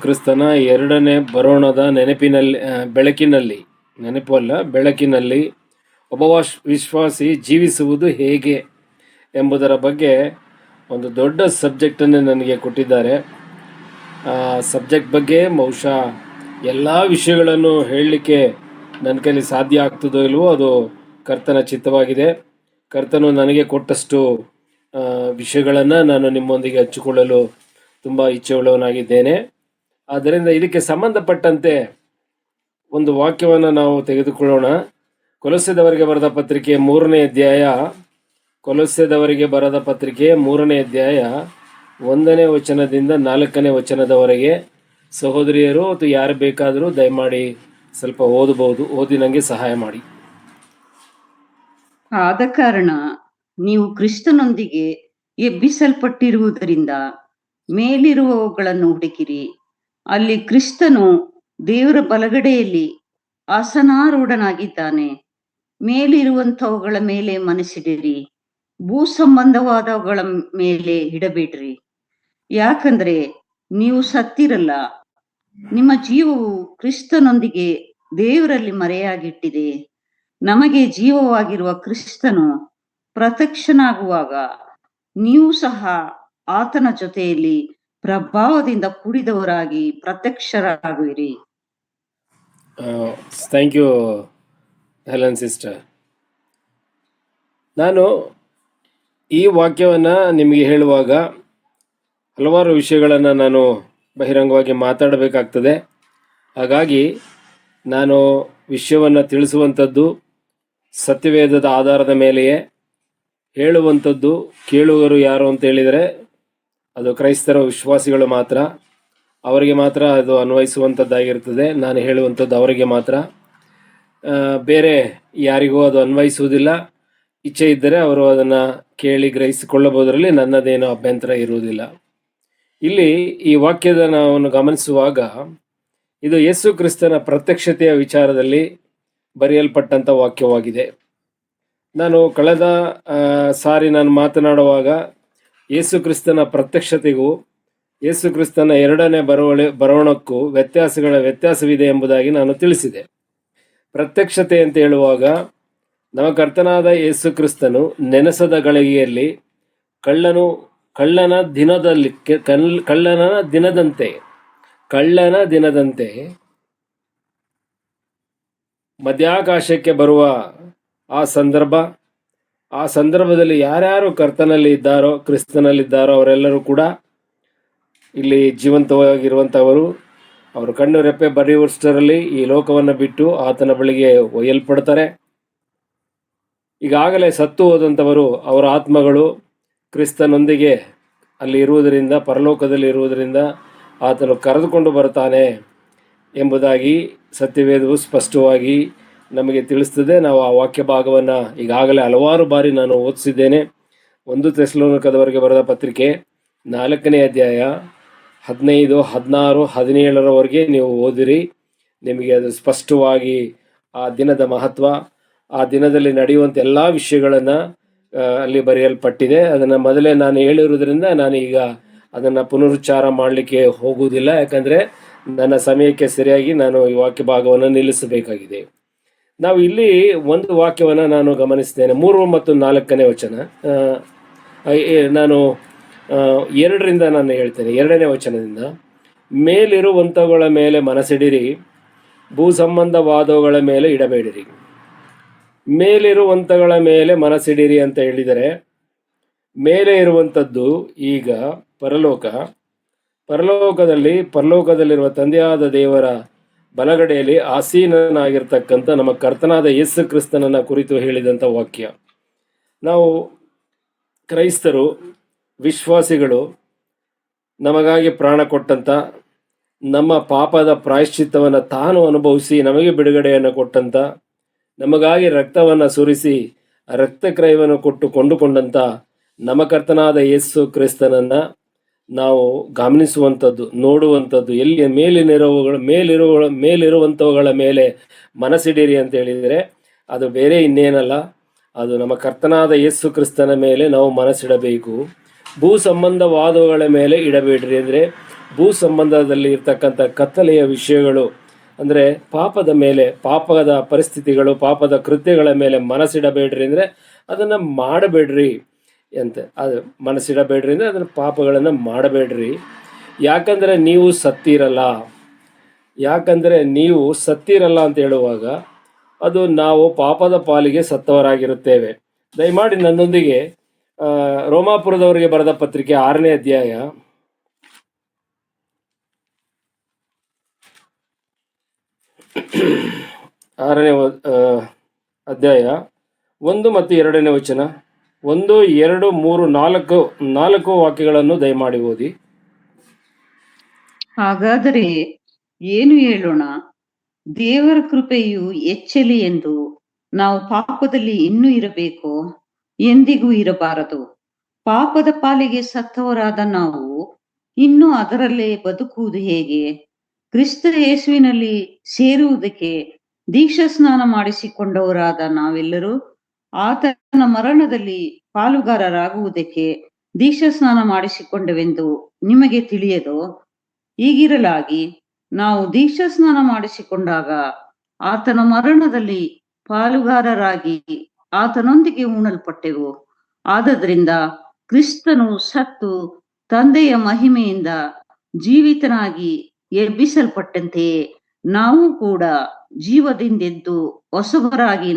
ಕ್ರಿಸ್ತನ ಎರಡನೇ ಬರೋಣದ ಬೆಳಕಿನಲ್ಲಿ ಒಬ್ಬ ವಿಶ್ವಾಸಿ ಜೀವಿಸುವುದು ಹೇಗೆ ಎಂಬುದರ ಬಗ್ಗೆ ಒಂದು ದೊಡ್ಡ ಸಬ್ಜೆಕ್ಟನ್ನು ನನಗೆ ಕೊಟ್ಟಿದ್ದಾರೆ. ಸಬ್ಜೆಕ್ಟ್ ಬಗ್ಗೆ ಬಹುಶಃ ಎಲ್ಲ ವಿಷಯಗಳನ್ನು ಹೇಳಲಿಕ್ಕೆ ನನ್ನ ಕೈಲಿ ಸಾಧ್ಯ ಆಗ್ತದೋ ಇಲ್ವೋ, ಅದು ಕರ್ತನ ಚಿತ್ತವಾಗಿದೆ. ಕರ್ತನು ನನಗೆ ಕೊಟ್ಟಷ್ಟು ವಿಷಯಗಳನ್ನು ನಾನು ನಿಮ್ಮೊಂದಿಗೆ ಹಂಚಿಕೊಳ್ಳಲು ತುಂಬ ಇಚ್ಛೆಯುಳ್ಳವನಾಗಿದ್ದೇನೆ. ಆದ್ದರಿಂದ ಇದಕ್ಕೆ ಸಂಬಂಧಪಟ್ಟಂತೆ ಒಂದು ವಾಕ್ಯವನ್ನು ನಾವು ತೆಗೆದುಕೊಳ್ಳೋಣ. ಕೊಲೊಸ್ಸೆದವರಿಗೆ ಬರೆದ ಪತ್ರಿಕೆ 3ನೇ ಅಧ್ಯಾಯ, 1ನೇ ವಚನದಿಂದ 4ನೇ ವಚನದವರೆಗೆ. ಸಹೋದರಿಯರು ಅಥವಾ ಯಾರು ಬೇಕಾದರೂ ದಯಮಾಡಿ ಸ್ವಲ್ಪ ಓದಿ ನನಗೆ ಸಹಾಯ ಮಾಡಿ. ಆದ ಕಾರಣ ನೀವು ಕ್ರಿಸ್ತನೊಂದಿಗೆ ಎಬ್ಬಿಸಲ್ಪಟ್ಟಿರುವುದರಿಂದ ಮೇಲಿರುವವುಗಳನ್ನು ಹುಡುಕಿರಿ. ಅಲ್ಲಿ ಕ್ರಿಸ್ತನು ದೇವರ ಬಲಗಡೆಯಲ್ಲಿ ಆಸನಾರೂಢನಾಗಿದ್ದಾನೆ. ಮೇಲಿರುವಂಥವುಗಳ ಮೇಲೆ ಮನಸ್ಸಿಡಿರಿ, ಭೂ ಸಂಬಂಧವಾದವುಗಳ ಮೇಲೆ ಇಡಬೇಡ್ರಿ. ಯಾಕಂದ್ರೆ ನೀವು ಸತ್ತಿರಲ್ಲ, ನಿಮ್ಮ ಜೀವವು ಕ್ರಿಸ್ತನೊಂದಿಗೆ ದೇವರಲ್ಲಿ ಮರೆಯಾಗಿಟ್ಟಿದೆ. ನಮಗೆ ಜೀವವಾಗಿರುವ ಕ್ರಿಸ್ತನು ಪ್ರತ್ಯಕ್ಷನಾಗುವಾಗ ನೀವು ಸಹ ಆತನ ಜೊತೆಯಲ್ಲಿ ಪ್ರಭಾವದಿಂದ ಕೂಡಿದವರಾಗಿ ಪ್ರತ್ಯಕ್ಷರಾಗುವಿರಿ. Thank you Helen sister. ನಾನು ಈ ವಾಕ್ಯವನ್ನು ನಿಮಗೆ ಹೇಳುವಾಗ ಹಲವಾರು ವಿಷಯಗಳನ್ನು ನಾನು ಬಹಿರಂಗವಾಗಿ ಮಾತಾಡಬೇಕಾಗ್ತದೆ. ಹಾಗಾಗಿ ನಾನು ವಿಷಯವನ್ನು ತಿಳಿಸುವಂಥದ್ದು ಸತ್ಯವೇದದ ಆಧಾರದ ಮೇಲೆಯೇ ಹೇಳುವಂಥದ್ದು. ಕೇಳುವವರು ಯಾರು ಅಂತ ಹೇಳಿದರೆ ಅದು ಕ್ರೈಸ್ತರ ವಿಶ್ವಾಸಿಗಳು ಮಾತ್ರ, ಅವರಿಗೆ ಮಾತ್ರ ಅದು ಅನ್ವಯಿಸುವಂಥದ್ದಾಗಿರ್ತದೆ. ನಾನು ಹೇಳುವಂಥದ್ದು ಅವರಿಗೆ ಮಾತ್ರ, ಬೇರೆ ಯಾರಿಗೂ ಅದು ಅನ್ವಯಿಸುವುದಿಲ್ಲ. ಇಚ್ಛೆ ಇದ್ದರೆ ಅವರು ಅದನ್ನು ಕೇಳಿ ಗ್ರಹಿಸಿಕೊಳ್ಳಬಹುದರಲ್ಲಿ ನನ್ನದೇನೋ ಅಭ್ಯಂತರ ಇರುವುದಿಲ್ಲ. ಇಲ್ಲಿ ಈ ವಾಕ್ಯದ ನಾವು ಗಮನಿಸುವಾಗ ಇದು ಯೇಸು ಕ್ರಿಸ್ತನ ಪ್ರತ್ಯಕ್ಷತೆಯ ವಿಚಾರದಲ್ಲಿ ಬರೆಯಲ್ಪಟ್ಟಂಥ ವಾಕ್ಯವಾಗಿದೆ. ನಾನು ಕಳೆದ ಸಾರಿ ಮಾತನಾಡುವಾಗ ಯೇಸು ಕ್ರಿಸ್ತನ ಪ್ರತ್ಯಕ್ಷತೆಗೂ ಯೇಸು ಕ್ರಿಸ್ತನ ಎರಡನೇ ಬರೋಣಕ್ಕೂ ವ್ಯತ್ಯಾಸವಿದೆ ಎಂಬುದಾಗಿ ನಾನು ತಿಳಿಸಿದೆ. ಪ್ರತ್ಯಕ್ಷತೆ ಅಂತ ಹೇಳುವಾಗ ನಮ್ಮ ಕರ್ತನಾದ ಯೇಸು ಕ್ರಿಸ್ತನು ನೆನೆಸದ ಗಳಿಗೆಯಲ್ಲಿ ಕಳ್ಳನ ದಿನದಂತೆ ಮಧ್ಯಾಕಾಶಕ್ಕೆ ಬರುವ ಆ ಸಂದರ್ಭದಲ್ಲಿ ಯಾರ್ಯಾರು ಕರ್ತನಲ್ಲಿ ಇದ್ದಾರೋ, ಕ್ರಿಸ್ತನಲ್ಲಿದ್ದಾರೋ ಅವರೆಲ್ಲರೂ ಕೂಡ ಇಲ್ಲಿ ಜೀವಂತವಾಗಿರುವಂಥವರು. ಅವರು ಕಣ್ಣು ರೆಪ್ಪೆ ಬರೆಯುವಷ್ಟರಲ್ಲಿ ಈ ಲೋಕವನ್ನು ಬಿಟ್ಟು ಆತನ ಬಳಿಗೆ ಒಯ್ಯಲ್ಪಡ್ತಾರೆ. ಈಗಾಗಲೇ ಸತ್ತು ಹೋದಂಥವರು, ಅವರ ಆತ್ಮಗಳು ಕ್ರಿಸ್ತನೊಂದಿಗೆ ಅಲ್ಲಿ ಇರುವುದರಿಂದ, ಪರಲೋಕದಲ್ಲಿ ಇರುವುದರಿಂದ ಆತನು ಕರೆದುಕೊಂಡು ಬರ್ತಾನೆ ಎಂಬುದಾಗಿ ಸತ್ಯವೇದವು ಸ್ಪಷ್ಟವಾಗಿ ನಮಗೆ ತಿಳಿಸ್ತದೆ. ನಾವು ಆ ವಾಕ್ಯ ಭಾಗವನ್ನು ಈಗಾಗಲೇ ಹಲವಾರು ಬಾರಿ ನಾನು ಓದಿಸಿದ್ದೇನೆ. 1 ಥೆಸಲೋನಿಕದವರಿಗೆ ಬರೆದ ಪತ್ರಿಕೆ 4ನೇ ಅಧ್ಯಾಯ 15, 16, 17ರವರೆಗೆ ನೀವು ಓದಿರಿ. ನಿಮಗೆ ಅದು ಸ್ಪಷ್ಟವಾಗಿ ಆ ದಿನದ ಮಹತ್ವ, ಆ ದಿನದಲ್ಲಿ ನಡೆಯುವಂಥ ಎಲ್ಲ ವಿಷಯಗಳನ್ನು ಅಲ್ಲಿ ಬರೆಯಲ್ಪಟ್ಟಿದೆ. ಅದನ್ನು ಮೊದಲೇ ನಾನು ಹೇಳಿರುವುದರಿಂದ ನಾನು ಈಗ ಅದನ್ನು ಪುನರುಚ್ಚಾರ ಮಾಡಲಿಕ್ಕೆ ಹೋಗುವುದಿಲ್ಲ. ಯಾಕಂದರೆ ನನ್ನ ಸಮಯಕ್ಕೆ ಸರಿಯಾಗಿ ನಾನು ಈ ವಾಕ್ಯ ಭಾಗವನ್ನು ನಿಲ್ಲಿಸಬೇಕಾಗಿದೆ. ನಾವು ಇಲ್ಲಿ ಒಂದು ವಾಕ್ಯವನ್ನು ನಾನು ಗಮನಿಸ್ತೇನೆ. 3 ಮತ್ತು 4ನೇ ವಚನ. ನಾನು 2ರಿಂದ ನಾನು ಹೇಳ್ತೇನೆ. 2ನೇ ವಚನದಿಂದ, ಮೇಲಿರುವಂಥವುಗಳ ಮೇಲೆ ಮನಸ್ಸಿಡಿರಿ, ಭೂ ಸಂಬಂಧವಾದವುಗಳ ಮೇಲೆ ಇಡಬೇಡಿರಿ. ಮೇಲಿರುವಂಥಗಳ ಮೇಲೆ ಮನಸ್ಸಿಡಿರಿ ಅಂತ ಹೇಳಿದರೆ, ಮೇಲೆ ಇರುವಂಥದ್ದು ಈಗ ಪರಲೋಕದಲ್ಲಿರುವ ತಂದೆಯಾದ ದೇವರ ಬಲಗಡೆಯಲ್ಲಿ ಆಸೀನನಾಗಿರ್ತಕ್ಕಂಥ ನಮ್ಮ ಕರ್ತನಾದ ಯೇಸು ಕ್ರಿಸ್ತನನ್ನ ಕುರಿತು ಹೇಳಿದಂಥ ವಾಕ್ಯ. ನಾವು ಕ್ರೈಸ್ತರು, ವಿಶ್ವಾಸಿಗಳು, ನಮಗಾಗಿ ಪ್ರಾಣ ಕೊಟ್ಟಂಥ, ನಮ್ಮ ಪಾಪದ ಪ್ರಾಯಶ್ಚಿತ್ತವನ್ನು ತಾನು ಅನುಭವಿಸಿ ನಮಗೆ ಬಿಡುಗಡೆಯನ್ನು ಕೊಟ್ಟಂಥ, ನಮಗಾಗಿ ರಕ್ತವನ್ನು ಸುರಿಸಿ ರಕ್ತಕ್ರಯವನ್ನು ಕೊಟ್ಟು ಕೊಂಡುಕೊಂಡಂಥ ನಮ್ಮ ಕರ್ತನಾದ ಯೇಸು ಕ್ರಿಸ್ತನನ್ನು ನಾವು ಗಮನಿಸುವಂಥದ್ದು, ನೋಡುವಂಥದ್ದು. ಎಲ್ಲಿ ಮೇಲಿರುವಂಥವುಗಳ ಮೇಲೆ ಮನಸ್ಸಿಡಿರಿ ಅಂತ ಹೇಳಿದರೆ ಅದು ಬೇರೆ ಇನ್ನೇನಲ್ಲ, ಅದು ನಮ್ಮ ಕರ್ತನಾದ ಯೇಸು ಕ್ರಿಸ್ತನ ಮೇಲೆ ನಾವು ಮನಸ್ಸಿಡಬೇಕು. ಭೂ ಸಂಬಂಧವಾದವುಗಳ ಮೇಲೆ ಇಡಬೇಡ್ರಿ ಅಂದರೆ ಭೂ ಸಂಬಂಧದಲ್ಲಿ ಇರ್ತಕ್ಕಂಥ ಕತ್ತಲೆಯ ವಿಷಯಗಳು, ಅಂದರೆ ಪಾಪದ ಮೇಲೆ, ಪಾಪದ ಪರಿಸ್ಥಿತಿಗಳು, ಪಾಪದ ಕೃತ್ಯಗಳ ಮೇಲೆ ಮನಸ್ಸಿಡಬೇಡ್ರಿ ಅಂದರೆ ಅದನ್ನು ಮಾಡಬೇಡ್ರಿ ಅಂತ. ಅದು ಮನಸ್ಸಿಡಬೇಡ್ರಿ ಅಂದರೆ ಅದನ್ನು ಪಾಪಗಳನ್ನು ಮಾಡಬೇಡ್ರಿ. ಯಾಕಂದರೆ ನೀವು ಸತ್ತಿರಲ್ಲ. ಯಾಕಂದರೆ ನೀವು ಸತ್ತಿರಲ್ಲ ಅಂತ ಹೇಳುವಾಗ ಅದು ನಾವು ಪಾಪದ ಪಾಲಿಗೆ ಸತ್ತವರಾಗಿರುತ್ತೇವೆ. ದಯಮಾಡಿ ನನ್ನೊಂದಿಗೆ ರೋಮಾಪುರದವರಿಗೆ ಬರೆದ ಪತ್ರಿಕೆ 6ನೇ ಅಧ್ಯಾಯ 6ನೇ ಅಧ್ಯಾಯ 1 ಮತ್ತು 2ನೇ ವಚನ, 1, 2, 3, 4 ವಾಕ್ಯಗಳನ್ನು ದಯಮಾಡಿ ಓದಿ. ಹಾಗಾದರೆ ಏನು ಹೇಳೋಣ? ದೇವರ ಕೃಪೆಯು ಹೆಚ್ಚಲಿ ಎಂದು ನಾವು ಪಾಪದಲ್ಲಿ ಇನ್ನೂ ಇರಬೇಕೋ? ಎಂದಿಗೂ ಇರಬಾರದು. ಪಾಪದ ಪಾಲಿಗೆ ಸತ್ತವರಾದ ನಾವು ಇನ್ನೂ ಅದರಲ್ಲೇ ಬದುಕುವುದು ಹೇಗೆ? ಕ್ರಿಸ್ತ ಯೇಸುವಿನಲ್ಲಿ ಸೇರುವುದಕ್ಕೆ ದೀಕ್ಷಾ ಸ್ನಾನ ಮಾಡಿಸಿಕೊಂಡವರಾದ ನಾವೆಲ್ಲರೂ ಆತನ ಮರಣದಲ್ಲಿ ಪಾಲುಗಾರರಾಗುವುದಕ್ಕೆ ದೀಕ್ಷಾ ಸ್ನಾನ ಮಾಡಿಸಿಕೊಂಡವೆಂದು ನಿಮಗೆ ತಿಳಿಯದೋ? ಹೀಗಿರಲಾಗಿ ನಾವು ದೀಕ್ಷಾ ಸ್ನಾನ ಮಾಡಿಸಿಕೊಂಡಾಗ ಆತನ ಮರಣದಲ್ಲಿ ಪಾಲುಗಾರರಾಗಿ ಆತನೊಂದಿಗೆ ಉಣಲ್ಪಟ್ಟೆವು. ಆದದ್ರಿಂದ ಕ್ರಿಸ್ತನು ಸತ್ತು ತಂದೆಯ ಮಹಿಮೆಯಿಂದ ಜೀವಿತನಾಗಿ ಎಬ್ಬಿಸಲ್ಪಟ್ಟಂತೆಯೇ ನಾವು ಕೂಡ ಜೀವದಿಂದೆದ್ದು ಹೊಸಬರಾಗಿ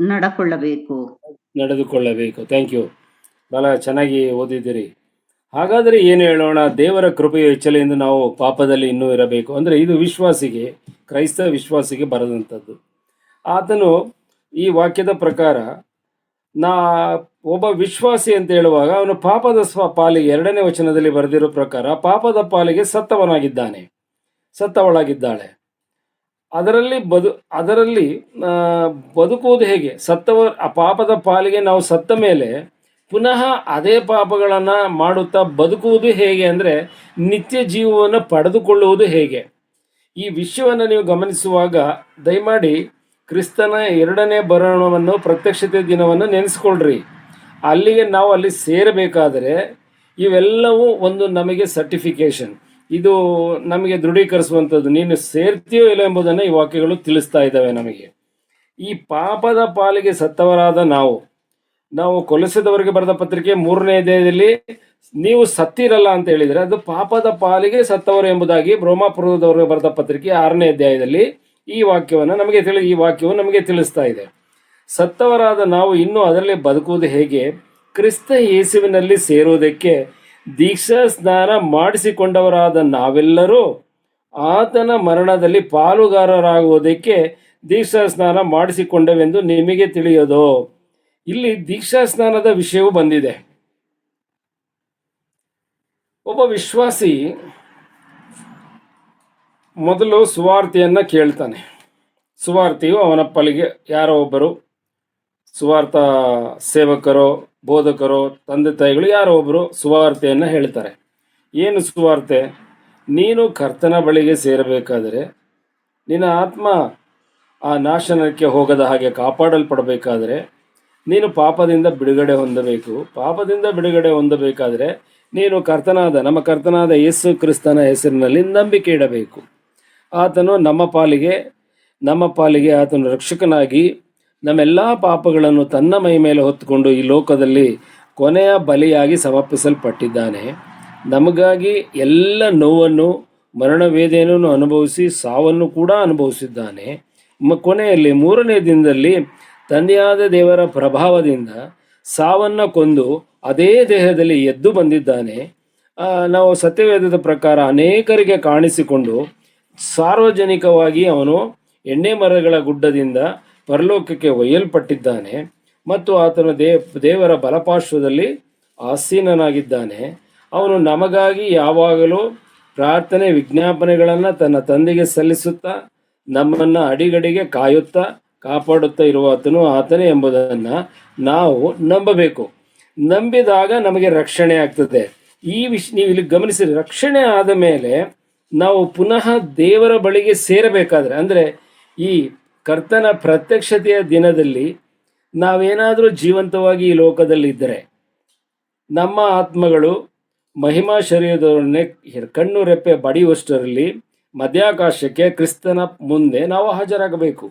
ನಡೆದುಕೊಳ್ಳಬೇಕು. Thank you. ಬಹಳ ಚೆನ್ನಾಗಿ ಓದಿದ್ದೀರಿ. ಹಾಗಾದರೆ ಏನು ಹೇಳೋಣ? ದೇವರ ಕೃಪೆಯು ಹೆಚ್ಚಲಿ ಎಂದು ನಾವು ಪಾಪದಲ್ಲಿ ಇನ್ನೂ ಇರಬೇಕು. ಅಂದರೆ ಇದು ವಿಶ್ವಾಸಿಗೆ, ಕ್ರೈಸ್ತ ವಿಶ್ವಾಸಿಗೆ ಬರೆದಂಥದ್ದು. ಆತನು ಈ ವಾಕ್ಯದ ಪ್ರಕಾರ ಒಬ್ಬ ವಿಶ್ವಾಸಿ ಅಂತ ಹೇಳುವಾಗ ಅವನು ಪಾಪದ ಪಾಲಿಗೆ, 2ನೇ ವಚನದಲ್ಲಿ ಬರೆದಿರೋ ಪ್ರಕಾರ ಪಾಪದ ಪಾಲಿಗೆ ಸತ್ತವನಾಗಿದ್ದಾನೆ, ಸತ್ತವಳಾಗಿದ್ದಾಳೆ. ಅದರಲ್ಲಿ ಬದುಕುವುದು ಹೇಗೆ? ಆ ಪಾಪದ ಪಾಲಿಗೆ ನಾವು ಸತ್ತ ಮೇಲೆ ಪುನಃ ಅದೇ ಪಾಪಗಳನ್ನು ಮಾಡುತ್ತಾ ಬದುಕುವುದು ಹೇಗೆ ಅಂದರೆ ನಿತ್ಯ ಜೀವವನ್ನು ಪಡೆದುಕೊಳ್ಳುವುದು ಹೇಗೆ? ಈ ವಿಷಯವನ್ನು ನೀವು ಗಮನಿಸುವಾಗ ದಯಮಾಡಿ ಕ್ರಿಸ್ತನ 2ನೇ ಬರಣವನ್ನು, ಪ್ರತ್ಯಕ್ಷತೆ ದಿನವನ್ನು ನೆನೆಸ್ಕೊಳ್ರಿ. ಅಲ್ಲಿಗೆ ನಾವು ಅಲ್ಲಿ ಸೇರಬೇಕಾದರೆ ಇವೆಲ್ಲವೂ ಒಂದು ನಮಗೆ ಸರ್ಟಿಫಿಕೇಶನ್, ಇದು ನಮಗೆ ದೃಢೀಕರಿಸುವಂಥದ್ದು. ನೀನು ಸೇರ್ತೀಯೋ ಇಲ್ಲ ಎಂಬುದನ್ನು ಈ ವಾಕ್ಯಗಳು ತಿಳಿಸ್ತಾ ಇದ್ದಾವೆ ನಮಗೆ. ಈ ಪಾಪದ ಪಾಲಿಗೆ ಸತ್ತವರಾದ ನಾವು ಕೊಲೊಸ್ಸೆದವರಿಗೆ ಬರೆದ ಪತ್ರಿಕೆ 3ನೇ ಅಧ್ಯಾಯದಲ್ಲಿ ನೀವು ಸತ್ತಿರಲ್ಲ ಅಂತ ಹೇಳಿದರೆ ಅದು ಪಾಪದ ಪಾಲಿಗೆ ಸತ್ತವರು ಎಂಬುದಾಗಿ ರೋಮಾಪುರದವರಿಗೆ ಬರೆದ ಪತ್ರಿಕೆ 6ನೇ ಅಧ್ಯಾಯದಲ್ಲಿ ಈ ವಾಕ್ಯವು ನಮಗೆ ತಿಳಿಸ್ತಾ ಇದೆ. ಸತ್ತವರಾದ ನಾವು ಇನ್ನೂ ಅದರಲ್ಲಿ ಬದುಕುವುದು ಹೇಗೆ? ಕ್ರಿಸ್ತ ಯೇಸುವಿನಲ್ಲಿ ಸೇರುವುದಕ್ಕೆ ದೀಕ್ಷಾ ಸ್ನಾನ ಮಾಡಿಸಿಕೊಂಡವರಾದ ನಾವೆಲ್ಲರೂ ಆತನ ಮರಣದಲ್ಲಿ ಪಾಲುಗಾರರಾಗುವುದಕ್ಕೆ ದೀಕ್ಷಾ ಸ್ನಾನ ಮಾಡಿಸಿಕೊಂಡವೆಂದು ನಿಮಗೆ ತಿಳಿಯೋದು. ಇಲ್ಲಿ ದೀಕ್ಷಾ ಸ್ನಾನದ ವಿಷಯವೂ ಬಂದಿದೆ. ಒಬ್ಬ ವಿಶ್ವಾಸಿ ಮೊದಲು ಸುವಾರ್ತೆಯನ್ನು ಕೇಳ್ತಾನೆ. ಸುವಾರ್ತೆಯು ಅವನ ಪಾಲಿಗೆ ಯಾರೋ ಒಬ್ಬರು ಸುವಾರ್ಥ ಸೇವಕರೋ, ಬೋಧಕರೋ, ತಂದೆ ತಾಯಿಗಳು ಯಾರೋ ಒಬ್ಬರು ಸುವಾರ್ತೆಯನ್ನು ಹೇಳ್ತಾರೆ. ಏನು ಸುವಾರ್ತೆ? ನೀನು ಕರ್ತನ ಬಳಿಗೆ ಸೇರಬೇಕಾದರೆ, ನಿನ್ನ ಆತ್ಮ ಆ ನಾಶನಕ್ಕೆ ಹೋಗದ ಹಾಗೆ ಕಾಪಾಡಲ್ಪಡಬೇಕಾದರೆ ನೀನು ಪಾಪದಿಂದ ಬಿಡುಗಡೆ ಹೊಂದಬೇಕು. ಪಾಪದಿಂದ ಬಿಡುಗಡೆ ಹೊಂದಬೇಕಾದರೆ ನೀನು ನಮ್ಮ ಕರ್ತನಾದ ಯೇಸು ಕ್ರಿಸ್ತನ ಹೆಸರಿನಲ್ಲಿ ನಂಬಿಕೆ ಇಡಬೇಕು. ಆತನು ನಮ್ಮ ಪಾಲಿಗೆ ಆತನು ರಕ್ಷಕನಾಗಿ ನಮ್ಮೆಲ್ಲ ಪಾಪಗಳನ್ನು ತನ್ನ ಮೈ ಮೇಲೆ ಹೊತ್ತುಕೊಂಡು ಈ ಲೋಕದಲ್ಲಿ ಕೊನೆಯ ಬಲಿಯಾಗಿ ಸಮರ್ಪಿಸಲ್ಪಟ್ಟಿದ್ದಾನೆ. ನಮಗಾಗಿ ಎಲ್ಲ ನೋವನ್ನು, ಮರಣವೇದನೆಯನ್ನು ಅನುಭವಿಸಿ ಸಾವನ್ನು ಕೂಡ ಅನುಭವಿಸಿದ್ದಾನೆ. ಕೊನೆಯಲ್ಲಿ 3ನೇ ದಿನದಲ್ಲಿ ತಂದೆಯಾದ ದೇವರ ಪ್ರಭಾವದಿಂದ ಸಾವನ್ನು ಕೊಂದು ಅದೇ ದೇಹದಲ್ಲಿ ಎದ್ದು ಬಂದಿದ್ದಾನೆ. ನಾವು ಸತ್ಯವೇದದ ಪ್ರಕಾರ ಅನೇಕರಿಗೆ ಕಾಣಿಸಿಕೊಂಡು ಸಾರ್ವಜನಿಕವಾಗಿ ಅವನು ಎಣ್ಣೆ ಮರಗಳ ಗುಡ್ಡದಿಂದ ಪರಲೋಕಕ್ಕೆ ಒಯ್ಯಲ್ಪಟ್ಟಿದ್ದಾನೆ ಮತ್ತು ಆತನು ದೇವರ ಬಲಪಾರ್ಶ್ವದಲ್ಲಿ ಆಸೀನನಾಗಿದ್ದಾನೆ. ಅವನು ನಮಗಾಗಿ ಯಾವಾಗಲೂ ಪ್ರಾರ್ಥನೆ ವಿಜ್ಞಾಪನೆಗಳನ್ನು ತನ್ನ ತಂದೆಗೆ ಸಲ್ಲಿಸುತ್ತಾ ನಮ್ಮನ್ನು ಅಡಿಗಡಿಗೆ ಕಾಪಾಡುತ್ತಾ ಇರುವಾತನು ಆತನೇ ಎಂಬುದನ್ನು ನಾವು ನಂಬಬೇಕು. ನಂಬಿದಾಗ ನಮಗೆ ರಕ್ಷಣೆ ಆಗ್ತದೆ. ನೀವು ಇಲ್ಲಿ ಗಮನಿಸಿ, ರಕ್ಷಣೆ ಆದ ಮೇಲೆ ನಾವು ಪುನಃ ದೇವರ ಬಳಿಗೆ ಸೇರಬೇಕಾದ್ರೆ, ಅಂದರೆ ಈ ಕರ್ತನ ಪ್ರತ್ಯಕ್ಷತೆಯ ದಿನದಲ್ಲಿ ನಾವೇನಾದರೂ ಜೀವಂತವಾಗಿ ಈ ಲೋಕದಲ್ಲಿ ಇದ್ದರೆ ನಮ್ಮ ಆತ್ಮಗಳು ಮಹಿಮಾ ಶರೀರದೊಡನೆ ಕಣ್ಣು ರೆಪ್ಪೆ ಬಡಿಯುವಷ್ಟರಲ್ಲಿ ಮಧ್ಯಾಕಾಶಕ್ಕೆ ಕ್ರಿಸ್ತನ ಮುಂದೆ ನಾವು ಹಾಜರಾಗಬೇಕು.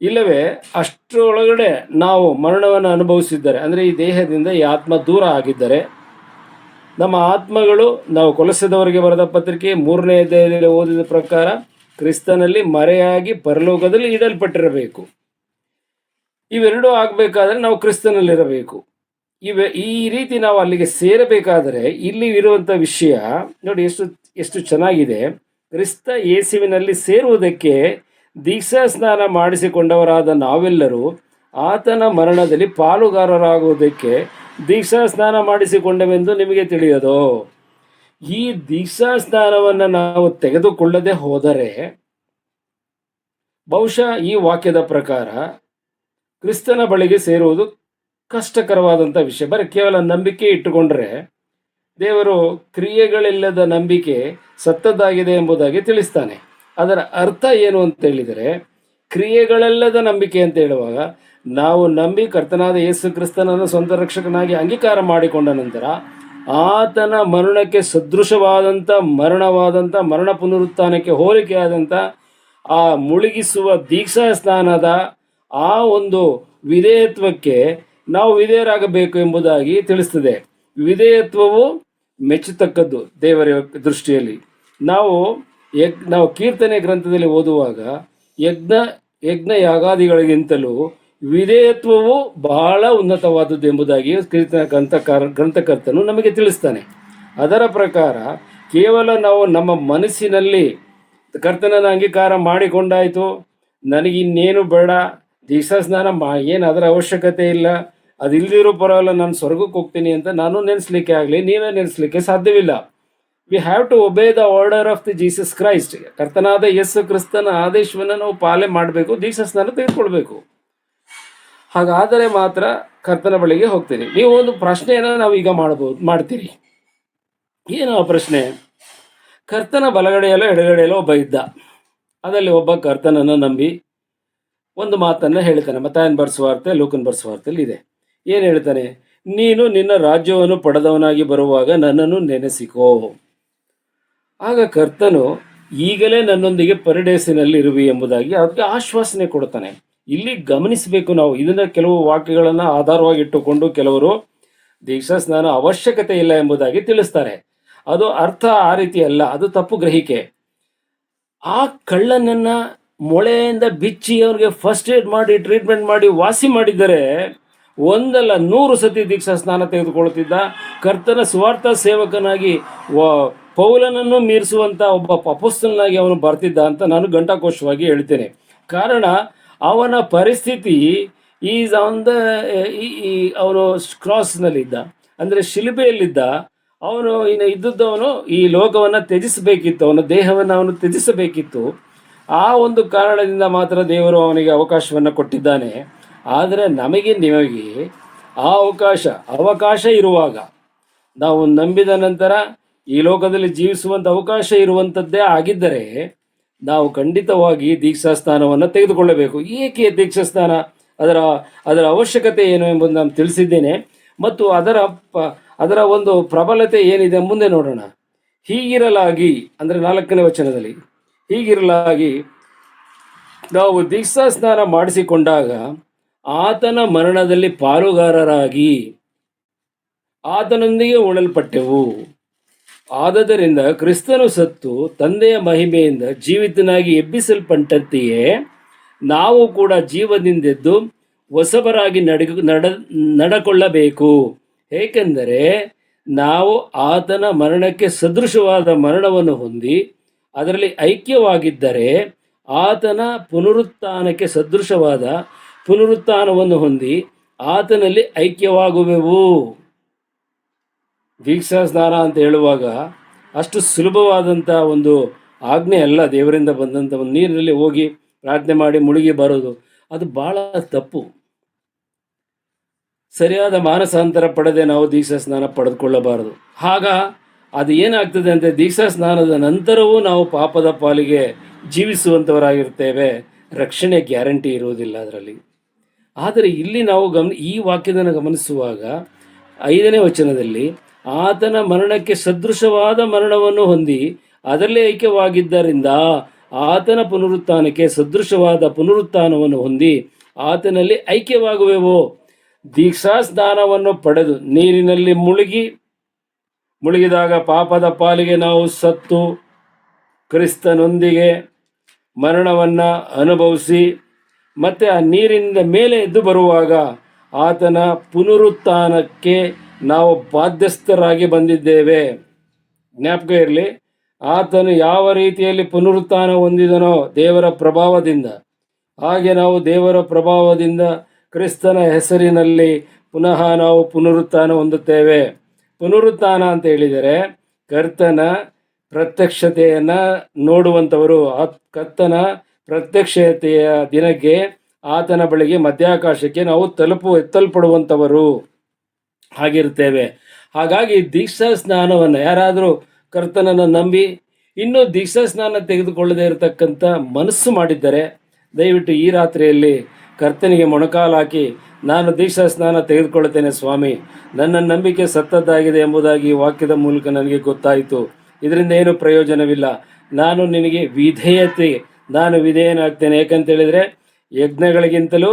ಇಲ್ಲವೇ ಅಷ್ಟರೊಳಗಡೆ ನಾವು ಮರಣವನ್ನು ಅನುಭವಿಸಿದ್ದರೆ, ಅಂದರೆ ಈ ದೇಹದಿಂದ ಈ ಆತ್ಮ ದೂರ ಆಗಿದ್ದರೆ, ನಮ್ಮ ಆತ್ಮಗಳು ನಾವು ಕೊಲಸದವರಿಗೆ ಬರೆದ ಪತ್ರಿಕೆ 3ನೇ ಅಧ್ಯಾಯದಲ್ಲಿ ಓದಿದ ಪ್ರಕಾರ ಕ್ರಿಸ್ತನಲ್ಲಿ ಮರೆಯಾಗಿ ಪರಲೋಕದಲ್ಲಿ ಇಡಲ್ಪಟ್ಟಿರಬೇಕು. ಇವೆರಡೂ ಆಗಬೇಕಾದ್ರೆ ನಾವು ಕ್ರಿಸ್ತನಲ್ಲಿರಬೇಕು. ಈ ರೀತಿ ನಾವು ಅಲ್ಲಿಗೆ ಸೇರಬೇಕಾದರೆ ಇಲ್ಲಿ ಇರುವಂಥ ವಿಷಯ ನೋಡಿ ಎಷ್ಟು ಚೆನ್ನಾಗಿದೆ. ಕ್ರಿಸ್ತ ಯೇಸುವಿನಲ್ಲಿ ಸೇರುವುದಕ್ಕೆ ದೀಕ್ಷಾ ಸ್ನಾನ ಮಾಡಿಸಿಕೊಂಡವರಾದ ನಾವೆಲ್ಲರೂ ಆತನ ಮರಣದಲ್ಲಿ ಪಾಲುಗಾರರಾಗುವುದಕ್ಕೆ ದೀಕ್ಷಾ ಸ್ನಾನ ಮಾಡಿಸಿಕೊಂಡವೆಂದು ನಿಮಗೆ ತಿಳಿಯೋದು. ಈ ದೀಕ್ಷಾ ಸ್ನಾನವನ್ನು ನಾವು ತೆಗೆದುಕೊಳ್ಳದೆ ಹೋದರೆ ಬಹುಶಃ ಈ ವಾಕ್ಯದ ಪ್ರಕಾರ ಕ್ರಿಸ್ತನ ಬಳಿಗೆ ಸೇರುವುದು ಕಷ್ಟಕರವಾದಂಥ ವಿಷಯ. ಬರೀ ಕೇವಲ ನಂಬಿಕೆ ಇಟ್ಟುಕೊಂಡ್ರೆ, ದೇವರು ಕ್ರಿಯೆಗಳಿಲ್ಲದ ನಂಬಿಕೆ ಸತ್ತದ್ದಾಗಿದೆ ಎಂಬುದಾಗಿ ತಿಳಿಸ್ತಾನೆ. ಅದರ ಅರ್ಥ ಏನು ಅಂತ ಹೇಳಿದರೆ, ಕ್ರಿಯೆಗಳೆಲ್ಲದ ನಂಬಿಕೆ ಅಂತ ಹೇಳುವಾಗ ನಾವು ನಂಬಿ ಕರ್ತನಾದ ಯೇಸು ಕ್ರಿಸ್ತನನ್ನು ಸ್ವಂತ ರಕ್ಷಕನಾಗಿ ಅಂಗೀಕಾರ ಮಾಡಿಕೊಂಡ ನಂತರ ಆತನ ಮರಣಕ್ಕೆ ಸದೃಶವಾದಂಥ ಮರಣ ಪುನರುತ್ಥಾನಕ್ಕೆ ಹೋಲಿಕೆಯಾದಂಥ ಆ ಮುಳುಗಿಸುವ ದೀಕ್ಷಾ ಸ್ನಾನದ ಆ ಒಂದು ವಿಧೇಯತ್ವಕ್ಕೆ ನಾವು ವಿಧೇಯರಾಗಬೇಕು ಎಂಬುದಾಗಿ ತಿಳಿಸ್ತದೆ. ವಿಧೇಯತ್ವವು ಮೆಚ್ಚತಕ್ಕದ್ದು ದೇವರ ದೃಷ್ಟಿಯಲ್ಲಿ. ನಾವು ಕೀರ್ತನೆ ಗ್ರಂಥದಲ್ಲಿ ಓದುವಾಗ ಯಜ್ಞ ಯಾಗಾದಿಗಳಿಗಿಂತಲೂ ವಿಧೇಯತ್ವವು ಬಹಳ ಉನ್ನತವಾದದ್ದು ಎಂಬುದಾಗಿ ಕೀರ್ತನೆ ಗ್ರಂಥಕರ್ತನು ನಮಗೆ ತಿಳಿಸ್ತಾನೆ. ಅದರ ಪ್ರಕಾರ ಕೇವಲ ನಾವು ನಮ್ಮ ಮನಸ್ಸಿನಲ್ಲಿ ಕರ್ತನನ್ನು ಅಂಗೀಕಾರ ಮಾಡಿಕೊಂಡಾಯಿತು, ನನಗಿನ್ನೇನು ಬೇಡ, ದೀಕ್ಷಾ ಸ್ನಾನ ಏನು ಅದರ ಅವಶ್ಯಕತೆ ಇಲ್ಲ, ಅದಿಲ್ಲದಿರೋ ಪರವಾಗಿಲ್ಲ, ನಾನು ಸ್ವರ್ಗಕ್ಕೆ ಹೋಗ್ತೀನಿ ಅಂತ ನಾನು ನೆನೆಸ್ಲಿಕ್ಕೆ ಆಗಲಿ ನೀವೇ ನೆನೆಸ್ಲಿಕ್ಕೆ ಸಾಧ್ಯವಿಲ್ಲ. We have to obey the order of the Jesus Christ. ಕರ್ತನಾದ ಯೇಸು ಕ್ರಿಸ್ತನ ಆದೇಶವನ್ನು ನಾವು ಪಾಲನೆ ಮಾಡಬೇಕು, ದೀಕ್ಷಾ ಸ್ನಾನ ತೆಗೆದುಕೊಳ್ಬೇಕು. ಹಾಗಾದರೆ ಮಾತ್ರ ಕರ್ತನ ಬಳಿಗೆ ಹೋಗ್ತೀನಿ. ನೀವು ಒಂದು ಪ್ರಶ್ನೆಯನ್ನು ನಾವು ಈಗ ಮಾಡ್ತೀರಿ. ಏನು ಆ ಪ್ರಶ್ನೆ? ಕರ್ತನ ಬಲಗಡೆಯಲ್ಲೋ ಎಡಗಡೆಯಲ್ಲೋ ಒಬ್ಬ ಇದ್ದ. ಅದರಲ್ಲಿ ಒಬ್ಬ ಕರ್ತನನ್ನು ನಂಬಿ ಒಂದು ಮಾತನ್ನು ಹೇಳ್ತಾನೆ. ಮತ್ತಾಯನ ಬರೆಸುವಾರ್ತೆ, ಲೂಕನ್ ಬರೆಸುವಾರ್ತೆಯಲ್ಲಿ ಇದೆ. ಏನು ಹೇಳ್ತಾನೆ? ನೀನು ನಿನ್ನ ರಾಜ್ಯವನ್ನು ಪಡೆದವನಾಗಿ ಬರುವಾಗ ನನ್ನನ್ನು ನೆನೆಸಿಕೋ. ಆಗ ಕರ್ತನು ಈಗಲೇ ನನ್ನೊಂದಿಗೆ ಪರಡೇಸಿನಲ್ಲಿ ಇರುವಿ ಎಂಬುದಾಗಿ ಅದಕ್ಕೆ ಆಶ್ವಾಸನೆ ಕೊಡ್ತಾನೆ. ಇಲ್ಲಿ ಗಮನಿಸಬೇಕು ನಾವು. ಇದನ್ನ ಕೆಲವು ವಾಕ್ಯಗಳನ್ನು ಆಧಾರವಾಗಿ ಇಟ್ಟುಕೊಂಡು ಕೆಲವರು ದೀಕ್ಷಾ ಸ್ನಾನ ಅವಶ್ಯಕತೆ ಇಲ್ಲ ಎಂಬುದಾಗಿ ತಿಳಿಸ್ತಾರೆ. ಅದು ಅರ್ಥ ಆ ರೀತಿ ಅಲ್ಲ, ಅದು ತಪ್ಪು ಗ್ರಹಿಕೆ. ಆ ಕಳ್ಳನನ್ನ ಮೊಳೆಯಿಂದ ಬಿಚ್ಚಿ ಅವರಿಗೆ ಫಸ್ಟ್ ಏಡ್ ಮಾಡಿ ಟ್ರೀಟ್ಮೆಂಟ್ ಮಾಡಿ ವಾಸಿ ಮಾಡಿದರೆ ಒಂದಲ್ಲ 100 ಸತಿ ದೀಕ್ಷಾ ಸ್ನಾನ ತೆಗೆದುಕೊಳ್ಳುತ್ತಿದ್ದ. ಕರ್ತನ ಸ್ವಾರ್ಥ ಸೇವಕನಾಗಿ ಪೌಲನನ್ನು ಮೀರಿಸುವಂಥ ಒಬ್ಬ ಅಪೊಸ್ತಲನಾಗಿ ಅವನು ಬರ್ತಿದ್ದ ಅಂತ ನಾನು ಘಂಟಾಘೋಷವಾಗಿ ಹೇಳ್ತೇನೆ. ಕಾರಣ ಅವನ ಪರಿಸ್ಥಿತಿ ಈಸ್ ಆನ್ ದ ಅವನು ಕ್ರಾಸ್ನಲ್ಲಿದ್ದ, ಅಂದರೆ ಶಿಲುಬೆಯಲ್ಲಿದ್ದ. ಅವನು ಇದ್ದವನು ಈ ಲೋಕವನ್ನು ತ್ಯಜಿಸಬೇಕಿತ್ತು, ಅವನ ದೇಹವನ್ನು ಅವನು ತ್ಯಜಿಸಬೇಕಿತ್ತು. ಆ ಒಂದು ಕಾರಣದಿಂದ ಮಾತ್ರ ದೇವರು ಅವನಿಗೆ ಅವಕಾಶವನ್ನು ಕೊಟ್ಟಿದ್ದಾನೆ. ಆದರೆ ನಿಮಗೆ ಆ ಅವಕಾಶ ಇರುವಾಗ, ನಾವು ನಂಬಿದ ನಂತರ ಈ ಲೋಕದಲ್ಲಿ ಜೀವಿಸುವಂಥ ಅವಕಾಶ ಇರುವಂಥದ್ದೇ ಆಗಿದ್ದರೆ ನಾವು ಖಂಡಿತವಾಗಿ ದೀಕ್ಷಾ ಸ್ನಾನವನ್ನು ತೆಗೆದುಕೊಳ್ಳಬೇಕು. ಏಕೆ ದೀಕ್ಷಾ ಸ್ನಾನ, ಅದರ ಅವಶ್ಯಕತೆ ಏನು ಎಂಬುದು ನಾನು ತಿಳಿಸಿದ್ದೇನೆ. ಮತ್ತು ಅದರ ಒಂದು ಪ್ರಬಲತೆ ಏನಿದೆ ಮುಂದೆ ನೋಡೋಣ. ಹೀಗಿರಲಾಗಿ, ಅಂದರೆ 4ನೇ ವಚನದಲ್ಲಿ, ಹೀಗಿರಲಾಗಿ ನಾವು ದೀಕ್ಷಾ ಸ್ನಾನ ಮಾಡಿಸಿಕೊಂಡಾಗ ಆತನ ಮರಣದಲ್ಲಿ ಪಾಲುಗಾರರಾಗಿ ಆತನೊಂದಿಗೆ ಉಳಲ್ಪಟ್ಟೆವು. ಆದದರಿಂದ ಕ್ರಿಸ್ತನು ಸತ್ತು ತಂದೆಯ ಮಹಿಮೆಯಿಂದ ಜೀವಿತನಾಗಿ ಎಬ್ಬಿಸಲ್ಪಟ್ಟಂತೆಯೇ ನಾವು ಕೂಡ ಜೀವದಿಂದೆದ್ದು ಹೊಸಬರಾಗಿ ನಡಕೊಳ್ಳಬೇಕು. ಏಕೆಂದರೆ ನಾವು ಆತನ ಮರಣಕ್ಕೆ ಸದೃಶವಾದ ಮರಣವನ್ನು ಹೊಂದಿ ಅದರಲ್ಲಿ ಐಕ್ಯವಾಗಿದ್ದರೆ ಆತನ ಪುನರುತ್ಥಾನಕ್ಕೆ ಸದೃಶವಾದ ಪುನರುತ್ಥಾನವನ್ನು ಹೊಂದಿ ಆತನಲ್ಲಿ ಐಕ್ಯವಾಗುವೆವು. ದೀಕ್ಷಾ ಸ್ನಾನ ಅಂತ ಹೇಳುವಾಗ ಅಷ್ಟು ಸುಲಭವಾದಂಥ ಒಂದು ಆಜ್ಞೆ ಅಲ್ಲ. ದೇವರಿಂದ ಬಂದಂಥ ಒಂದು ನೀರಿನಲ್ಲಿ ಹೋಗಿ ಪ್ರಾರ್ಥನೆ ಮಾಡಿ ಮುಳುಗಿ ಬರೋದು, ಅದು ಭಾಳ ತಪ್ಪು. ಸರಿಯಾದ ಮಾನಸಾಂತರ ಪಡೆದೇ ನಾವು ದೀಕ್ಷಾ ಸ್ನಾನ ಪಡೆದುಕೊಳ್ಳಬಾರದು. ಆಗ ಅದು ಏನಾಗ್ತದೆ ಅಂದರೆ ದೀಕ್ಷಾ ಸ್ನಾನದ ನಂತರವೂ ನಾವು ಪಾಪದ ಪಾಲಿಗೆ ಜೀವಿಸುವಂಥವರಾಗಿರ್ತೇವೆ. ರಕ್ಷಣೆ ಗ್ಯಾರಂಟಿ ಇರುವುದಿಲ್ಲ ಅದರಲ್ಲಿ. ಆದರೆ ಇಲ್ಲಿ ನಾವು ಈ ವಾಕ್ಯವನ್ನು ಗಮನಿಸುವಾಗ 5ನೇ ವಚನದಲ್ಲಿ ಆತನ ಮರಣಕ್ಕೆ ಸದೃಶವಾದ ಮರಣವನ್ನು ಹೊಂದಿ ಅದರಲ್ಲೇ ಐಕ್ಯವಾಗಿದ್ದರಿಂದ ಆತನ ಪುನರುತ್ಥಾನಕ್ಕೆ ಸದೃಶವಾದ ಪುನರುತ್ಥಾನವನ್ನು ಹೊಂದಿ ಆತನಲ್ಲಿ ಐಕ್ಯವಾಗುವೆವು. ದೀಕ್ಷಾ ಸ್ನಾನವನ್ನು ಪಡೆದು ನೀರಿನಲ್ಲಿ ಮುಳುಗಿದಾಗ ಪಾಪದ ಪಾಲಿಗೆ ನಾವು ಸತ್ತು ಕ್ರಿಸ್ತನೊಂದಿಗೆ ಮರಣವನ್ನು ಅನುಭವಿಸಿ ಮತ್ತೆ ಆ ನೀರಿನಿಂದ ಮೇಲೆ ಎದ್ದು ಬರುವಾಗ ಆತನ ಪುನರುತ್ಥಾನಕ್ಕೆ ನಾವು ಬಾಧ್ಯಸ್ಥರಾಗಿ ಬಂದಿದ್ದೇವೆ. ಜ್ಞಾಪಕ ಇರಲಿ, ಆತನು ಯಾವ ರೀತಿಯಲ್ಲಿ ಪುನರುತ್ಥಾನ ಹೊಂದಿದನೋ ದೇವರ ಪ್ರಭಾವದಿಂದ, ಹಾಗೆ ನಾವು ದೇವರ ಪ್ರಭಾವದಿಂದ ಕ್ರಿಸ್ತನ ಹೆಸರಿನಲ್ಲಿ ಪುನಃ ನಾವು ಪುನರುತ್ಥಾನ ಹೊಂದುತ್ತೇವೆ. ಪುನರುತ್ಥಾನ ಅಂತ ಹೇಳಿದರೆ ಕರ್ತನ ಪ್ರತ್ಯಕ್ಷತೆಯನ್ನು ನೋಡುವಂಥವರು, ಕರ್ತನ ಪ್ರತ್ಯಕ್ಷತೆಯ ದಿನಕ್ಕೆ ಆತನ ಬಳಿಗೆ ಮಧ್ಯಾಕಾಶಕ್ಕೆ ನಾವು ಎತ್ತಲ್ಪಡುವಂಥವರು ಆಗಿರ್ತೇವೆ. ಹಾಗಾಗಿ ದೀಕ್ಷಾ ಸ್ನಾನವನ್ನು ಯಾರಾದರೂ ಕರ್ತನನ್ನು ನಂಬಿ ಇನ್ನೂ ದೀಕ್ಷಾ ಸ್ನಾನ ತೆಗೆದುಕೊಳ್ಳದೇ ಇರತಕ್ಕಂಥ ಮನಸ್ಸು ಮಾಡಿದ್ದರೆ ದಯವಿಟ್ಟು ಈ ರಾತ್ರಿಯಲ್ಲಿ ಕರ್ತನಿಗೆ ಮೊಣಕಾಲಾಕಿ, ನಾನು ದೀಕ್ಷಾ ಸ್ನಾನ ತೆಗೆದುಕೊಳ್ಳುತ್ತೇನೆ ಸ್ವಾಮಿ, ನನ್ನ ನಂಬಿಕೆ ಸತ್ತದ್ದಾಗಿದೆ ಎಂಬುದಾಗಿ ವಾಕ್ಯದ ಮೂಲಕ ನನಗೆ ಗೊತ್ತಾಯಿತು, ಇದರಿಂದ ಏನು ಪ್ರಯೋಜನವಿಲ್ಲ, ನಾನು ನಿನಗೆ ನಾನು ವಿಧೇಯನಾಗ್ತೇನೆ. ಯಾಕಂತೇಳಿದರೆ ಯಜ್ಞಗಳಿಗಿಂತಲೂ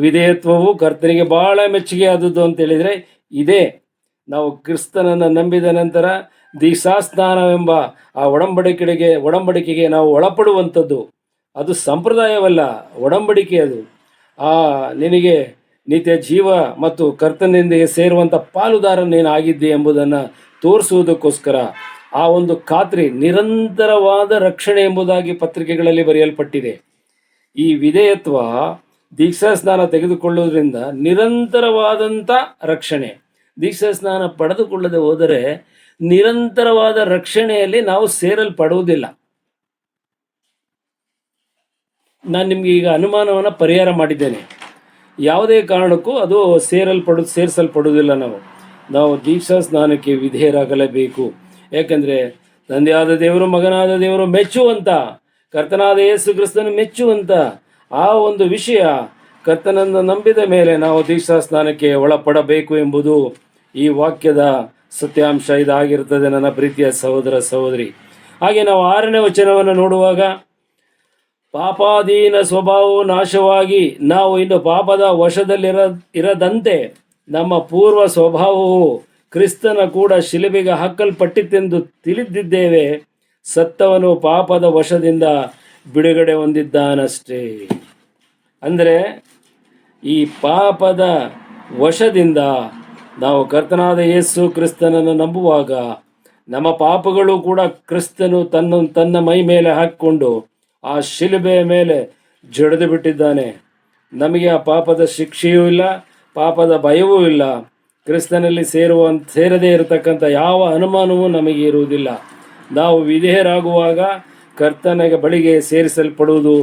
ವಿಧೇಯತ್ವವು ಕರ್ತನಿಗೆ ಬಹಳ ಮೆಚ್ಚುಗೆ ಆದದ್ದು ಅಂತೇಳಿದರೆ ಇದೇ. ನಾವು ಕ್ರಿಸ್ತನನ್ನು ನಂಬಿದ ನಂತರ ದೀಕ್ಷಾಸ್ನಾನವೆಂಬ ಆ ಒಡಂಬಡಿಕೆಗೆ ನಾವು ಒಳಪಡುವಂಥದ್ದು. ಅದು ಸಂಪ್ರದಾಯವಲ್ಲ, ಒಡಂಬಡಿಕೆ. ಅದು ನಿನಗೆ ನಿತ್ಯ ಜೀವ ಮತ್ತು ಕರ್ತನಿಂದಿಗೆ ಸೇರುವಂಥ ಪಾಲುದಾರ ನೀನು ಆಗಿದ್ದೆ ಎಂಬುದನ್ನು ತೋರಿಸುವುದಕ್ಕೋಸ್ಕರ ಆ ಒಂದು ಖಾತ್ರಿ, ನಿರಂತರವಾದ ರಕ್ಷಣೆ ಎಂಬುದಾಗಿ ಪತ್ರಿಕೆಗಳಲ್ಲಿ ಬರೆಯಲ್ಪಟ್ಟಿದೆ. ಈ ವಿಧೇಯತ್ವ ದೀಕ್ಷಾ ಸ್ನಾನ ತೆಗೆದುಕೊಳ್ಳುವುದರಿಂದ ನಿರಂತರವಾದಂಥ ರಕ್ಷಣೆ. ದೀಕ್ಷಾ ಸ್ನಾನ ಪಡೆದುಕೊಳ್ಳದೆ ಹೋದರೆ ನಿರಂತರವಾದ ರಕ್ಷಣೆಯಲ್ಲಿ ನಾವು ಸೇರಲ್ಪಡುವುದಿಲ್ಲ. ನಾನು ನಿಮಗೆ ಈಗ ಅನುಮಾನವನ್ನು ಪರಿಹಾರ ಮಾಡಿದ್ದೇನೆ. ಯಾವುದೇ ಕಾರಣಕ್ಕೂ ಅದು ಸೇರಿಸಲ್ಪಡುವುದಿಲ್ಲ. ನಾವು ದೀಕ್ಷಾ ಸ್ನಾನಕ್ಕೆ ವಿಧೇಯರಾಗಲೇಬೇಕು. ಯಾಕಂದರೆ ತಂದೆಯಾದ ದೇವರು, ಮಗನಾದ ದೇವರು ಮೆಚ್ಚುವಂಥ, ಕರ್ತನಾದ ಯೇಸು ಕ್ರಿಸ್ತನ ಮೆಚ್ಚುವಂಥ ಆ ಒಂದು ವಿಷಯ, ಕರ್ತನನ್ನು ನಂಬಿದ ಮೇಲೆ ನಾವು ದೀಕ್ಷಾ ಸ್ನಾನಕ್ಕೆ ಒಳಪಡಬೇಕು ಎಂಬುದು ಈ ವಾಕ್ಯದ ಸತ್ಯಾಂಶ ಇದಾಗಿರ್ತದೆ ನನ್ನ ಪ್ರೀತಿಯ ಸಹೋದರ ಸಹೋದರಿ. ಹಾಗೆ ನಾವು 6ನೇ ವಚನವನ್ನು ನೋಡುವಾಗ, ಪಾಪಾಧೀನ ಸ್ವಭಾವವು ನಾಶವಾಗಿ ನಾವು ಇನ್ನು ಪಾಪದ ವಶದಲ್ಲಿರದಂತೆ ನಮ್ಮ ಪೂರ್ವ ಸ್ವಭಾವವು ಕ್ರಿಸ್ತನ ಕೂಡ ಶಿಲುಬೆಗೆ ಹಾಕಲ್ಪಟ್ಟಿತೆಂದು ತಿಳಿದಿದ್ದೇವೆ. ಸತ್ತವನು ಪಾಪದ ವಶದಿಂದ ಬಿಡುಗಡೆ ಹೊಂದಿದ್ದಾನಷ್ಟೇ. ಅಂದರೆ ಈ ಪಾಪದ ವಶದಿಂದ ನಾವು ಕರ್ತನಾದ ಯೇಸು ಕ್ರಿಸ್ತನನ್ನು ನಂಬುವಾಗ ನಮ್ಮ ಪಾಪಗಳು ಕೂಡ ಕ್ರಿಸ್ತನು ತನ್ನ ಮೈ ಮೇಲೆ ಹಾಕಿಕೊಂಡು ಆ ಶಿಲುಬೆಯ ಮೇಲೆ ಜಡಿದು ಬಿಟ್ಟಿದ್ದಾನೆ. ನಮಗೆ ಆ ಪಾಪದ ಶಿಕ್ಷೆಯೂ ಇಲ್ಲ, ಪಾಪದ ಭಯವೂ ಇಲ್ಲ. ಕ್ರಿಸ್ತನಲ್ಲಿ ಸೇರದೇ ಇರತಕ್ಕಂಥ ಯಾವ ಅನುಮಾನವೂ ನಮಗೆ ಇರುವುದಿಲ್ಲ. ನಾವು ವಿಧೇಯರಾಗುವಾಗ ಕರ್ತನಿಗೆ ಬಳಿಗೆ ಸೇರಿಸಲ್ಪಡುವುದು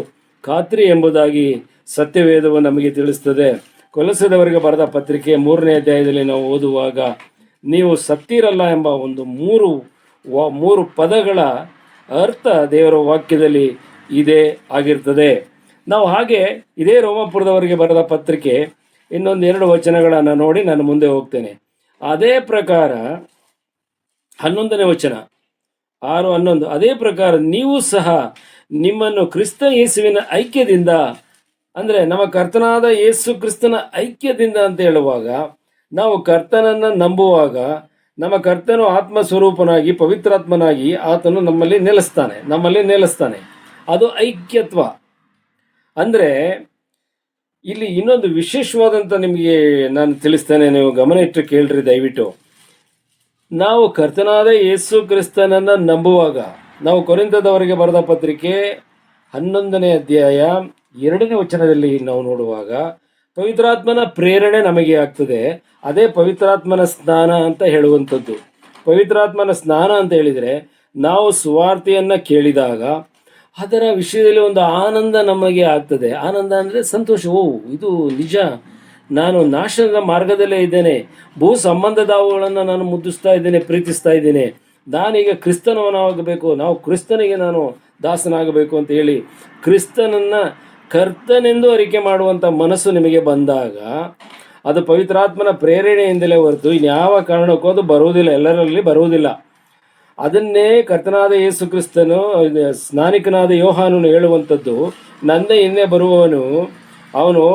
ಖಾತ್ರಿ ಎಂಬುದಾಗಿ ಸತ್ಯವೇದವು ನಮಗೆ ತಿಳಿಸ್ತದೆ. ಕೊಲೊಸ್ಸೆದವರಿಗೆ ಬರೆದ ಪತ್ರಿಕೆ 3ನೇ ಅಧ್ಯಾಯದಲ್ಲಿ ನಾವು ಓದುವಾಗ, ನೀವು ಸತ್ತಿರಲ್ಲ ಎಂಬ ಒಂದು ಮೂರು ಪದಗಳ ಅರ್ಥ ದೇವರ ವಾಕ್ಯದಲ್ಲಿ ಇದೇ ಆಗಿರ್ತದೆ. ನಾವು ಹಾಗೆ ಇದೇ ರೋಮಾಪುರದವರಿಗೆ ಬರೆದ ಪತ್ರಿಕೆ 2 ವಚನಗಳನ್ನು ನೋಡಿ ನಾನು ಮುಂದೆ ಹೋಗ್ತೇನೆ. ಅದೇ ಪ್ರಕಾರ 11ನೇ ವಚನ, 6:11, ಅದೇ ಪ್ರಕಾರ ನೀವು ಸಹ ನಿಮ್ಮನ್ನು ಕ್ರಿಸ್ತ ಯೇಸುವಿನ ಐಕ್ಯದಿಂದ, ಅಂದರೆ ನಮ್ಮ ಕರ್ತನಾದ ಯೇಸು ಕ್ರಿಸ್ತನ ಐಕ್ಯದಿಂದ ಅಂತ ಹೇಳುವಾಗ, ನಾವು ಕರ್ತನನ್ನು ನಂಬುವಾಗ ನಮ್ಮ ಕರ್ತನು ಆತ್ಮ ಸ್ವರೂಪನಾಗಿ ಪವಿತ್ರಾತ್ಮನಾಗಿ ಆತನು ನಮ್ಮಲ್ಲಿ ನೆಲೆಸ್ತಾನೆ. ಅದು ಐಕ್ಯತ್ವ. ಅಂದರೆ ಇಲ್ಲಿ ಇನ್ನೊಂದು ವಿಶೇಷವಾದಂಥ ನಿಮಗೆ ನಾನು ತಿಳಿಸ್ತೇನೆ, ನೀವು ಗಮನ ಇಟ್ಟು ಕೇಳ್ರಿ ದಯವಿಟ್ಟು. ನಾವು ಕರ್ತನಾದ ಯೇಸು ಕ್ರಿಸ್ತನನ್ನು ನಂಬುವಾಗ, ನಾವು ಕೊರಿಂಥದವರಿಗೆ ಬರೆದ ಪತ್ರಿಕೆ 11ನೇ ಅಧ್ಯಾಯ 2ನೇ ವಚನದಲ್ಲಿ ನಾವು ನೋಡುವಾಗ, ಪವಿತ್ರಾತ್ಮನ ಪ್ರೇರಣೆ ನಮಗೆ ಆಗ್ತದೆ. ಅದೇ ಪವಿತ್ರಾತ್ಮನ ಸ್ನಾನ ಅಂತ ಹೇಳುವಂಥದ್ದು. ಪವಿತ್ರಾತ್ಮನ ಸ್ನಾನ ಅಂತ ಹೇಳಿದರೆ ನಾವು ಸುವಾರ್ತೆಯನ್ನು ಕೇಳಿದಾಗ ಅದರ ವಿಷಯದಲ್ಲಿ ಒಂದು ಆನಂದ ನಮಗೆ ಆಗ್ತದೆ. ಆನಂದ ಅಂದರೆ ಸಂತೋಷ. ಇದು ನಿಜ, ನಾನು ನಾಶದ ಮಾರ್ಗದಲ್ಲೇ ಇದ್ದೇನೆ, ಭೂ ಸಂಬಂಧದವುಗಳನ್ನು ನಾನು ಮುದ್ದಿಸ್ತಾ ಇದ್ದೇನೆ, ಪ್ರೀತಿಸ್ತಾ ಇದ್ದೇನೆ, ನಾನೀಗ ಕ್ರಿಸ್ತನವನಾಗಬೇಕು, ನಾವು ಕ್ರಿಸ್ತನಿಗೆ ನಾನು ದಾಸನಾಗಬೇಕು ಅಂತ ಹೇಳಿ ಕ್ರಿಸ್ತನನ್ನು ಕರ್ತನೆಂದು ಅರಿಕೆ ಮಾಡುವಂಥ ಮನಸ್ಸು ನಿಮಗೆ ಬಂದಾಗ ಅದು ಪವಿತ್ರಾತ್ಮನ ಪ್ರೇರಣೆಯಿಂದಲೇ ಹೊರತು ಇನ್ಯಾವ ಕಾರಣಕ್ಕೂ ಅದು ಬರುವುದಿಲ್ಲ, ಎಲ್ಲರಲ್ಲಿ ಬರುವುದಿಲ್ಲ. ಅದನ್ನೇ ಕರ್ತನಾದ ಯೇಸು ಕ್ರಿಸ್ತನು, ಸ್ನಾನಿಕನಾದ ಯೋಹಾನನು ಹೇಳುವಂಥದ್ದು, ನನ್ನ ಹಿಂದೆ ಬರುವವನು ಅವನು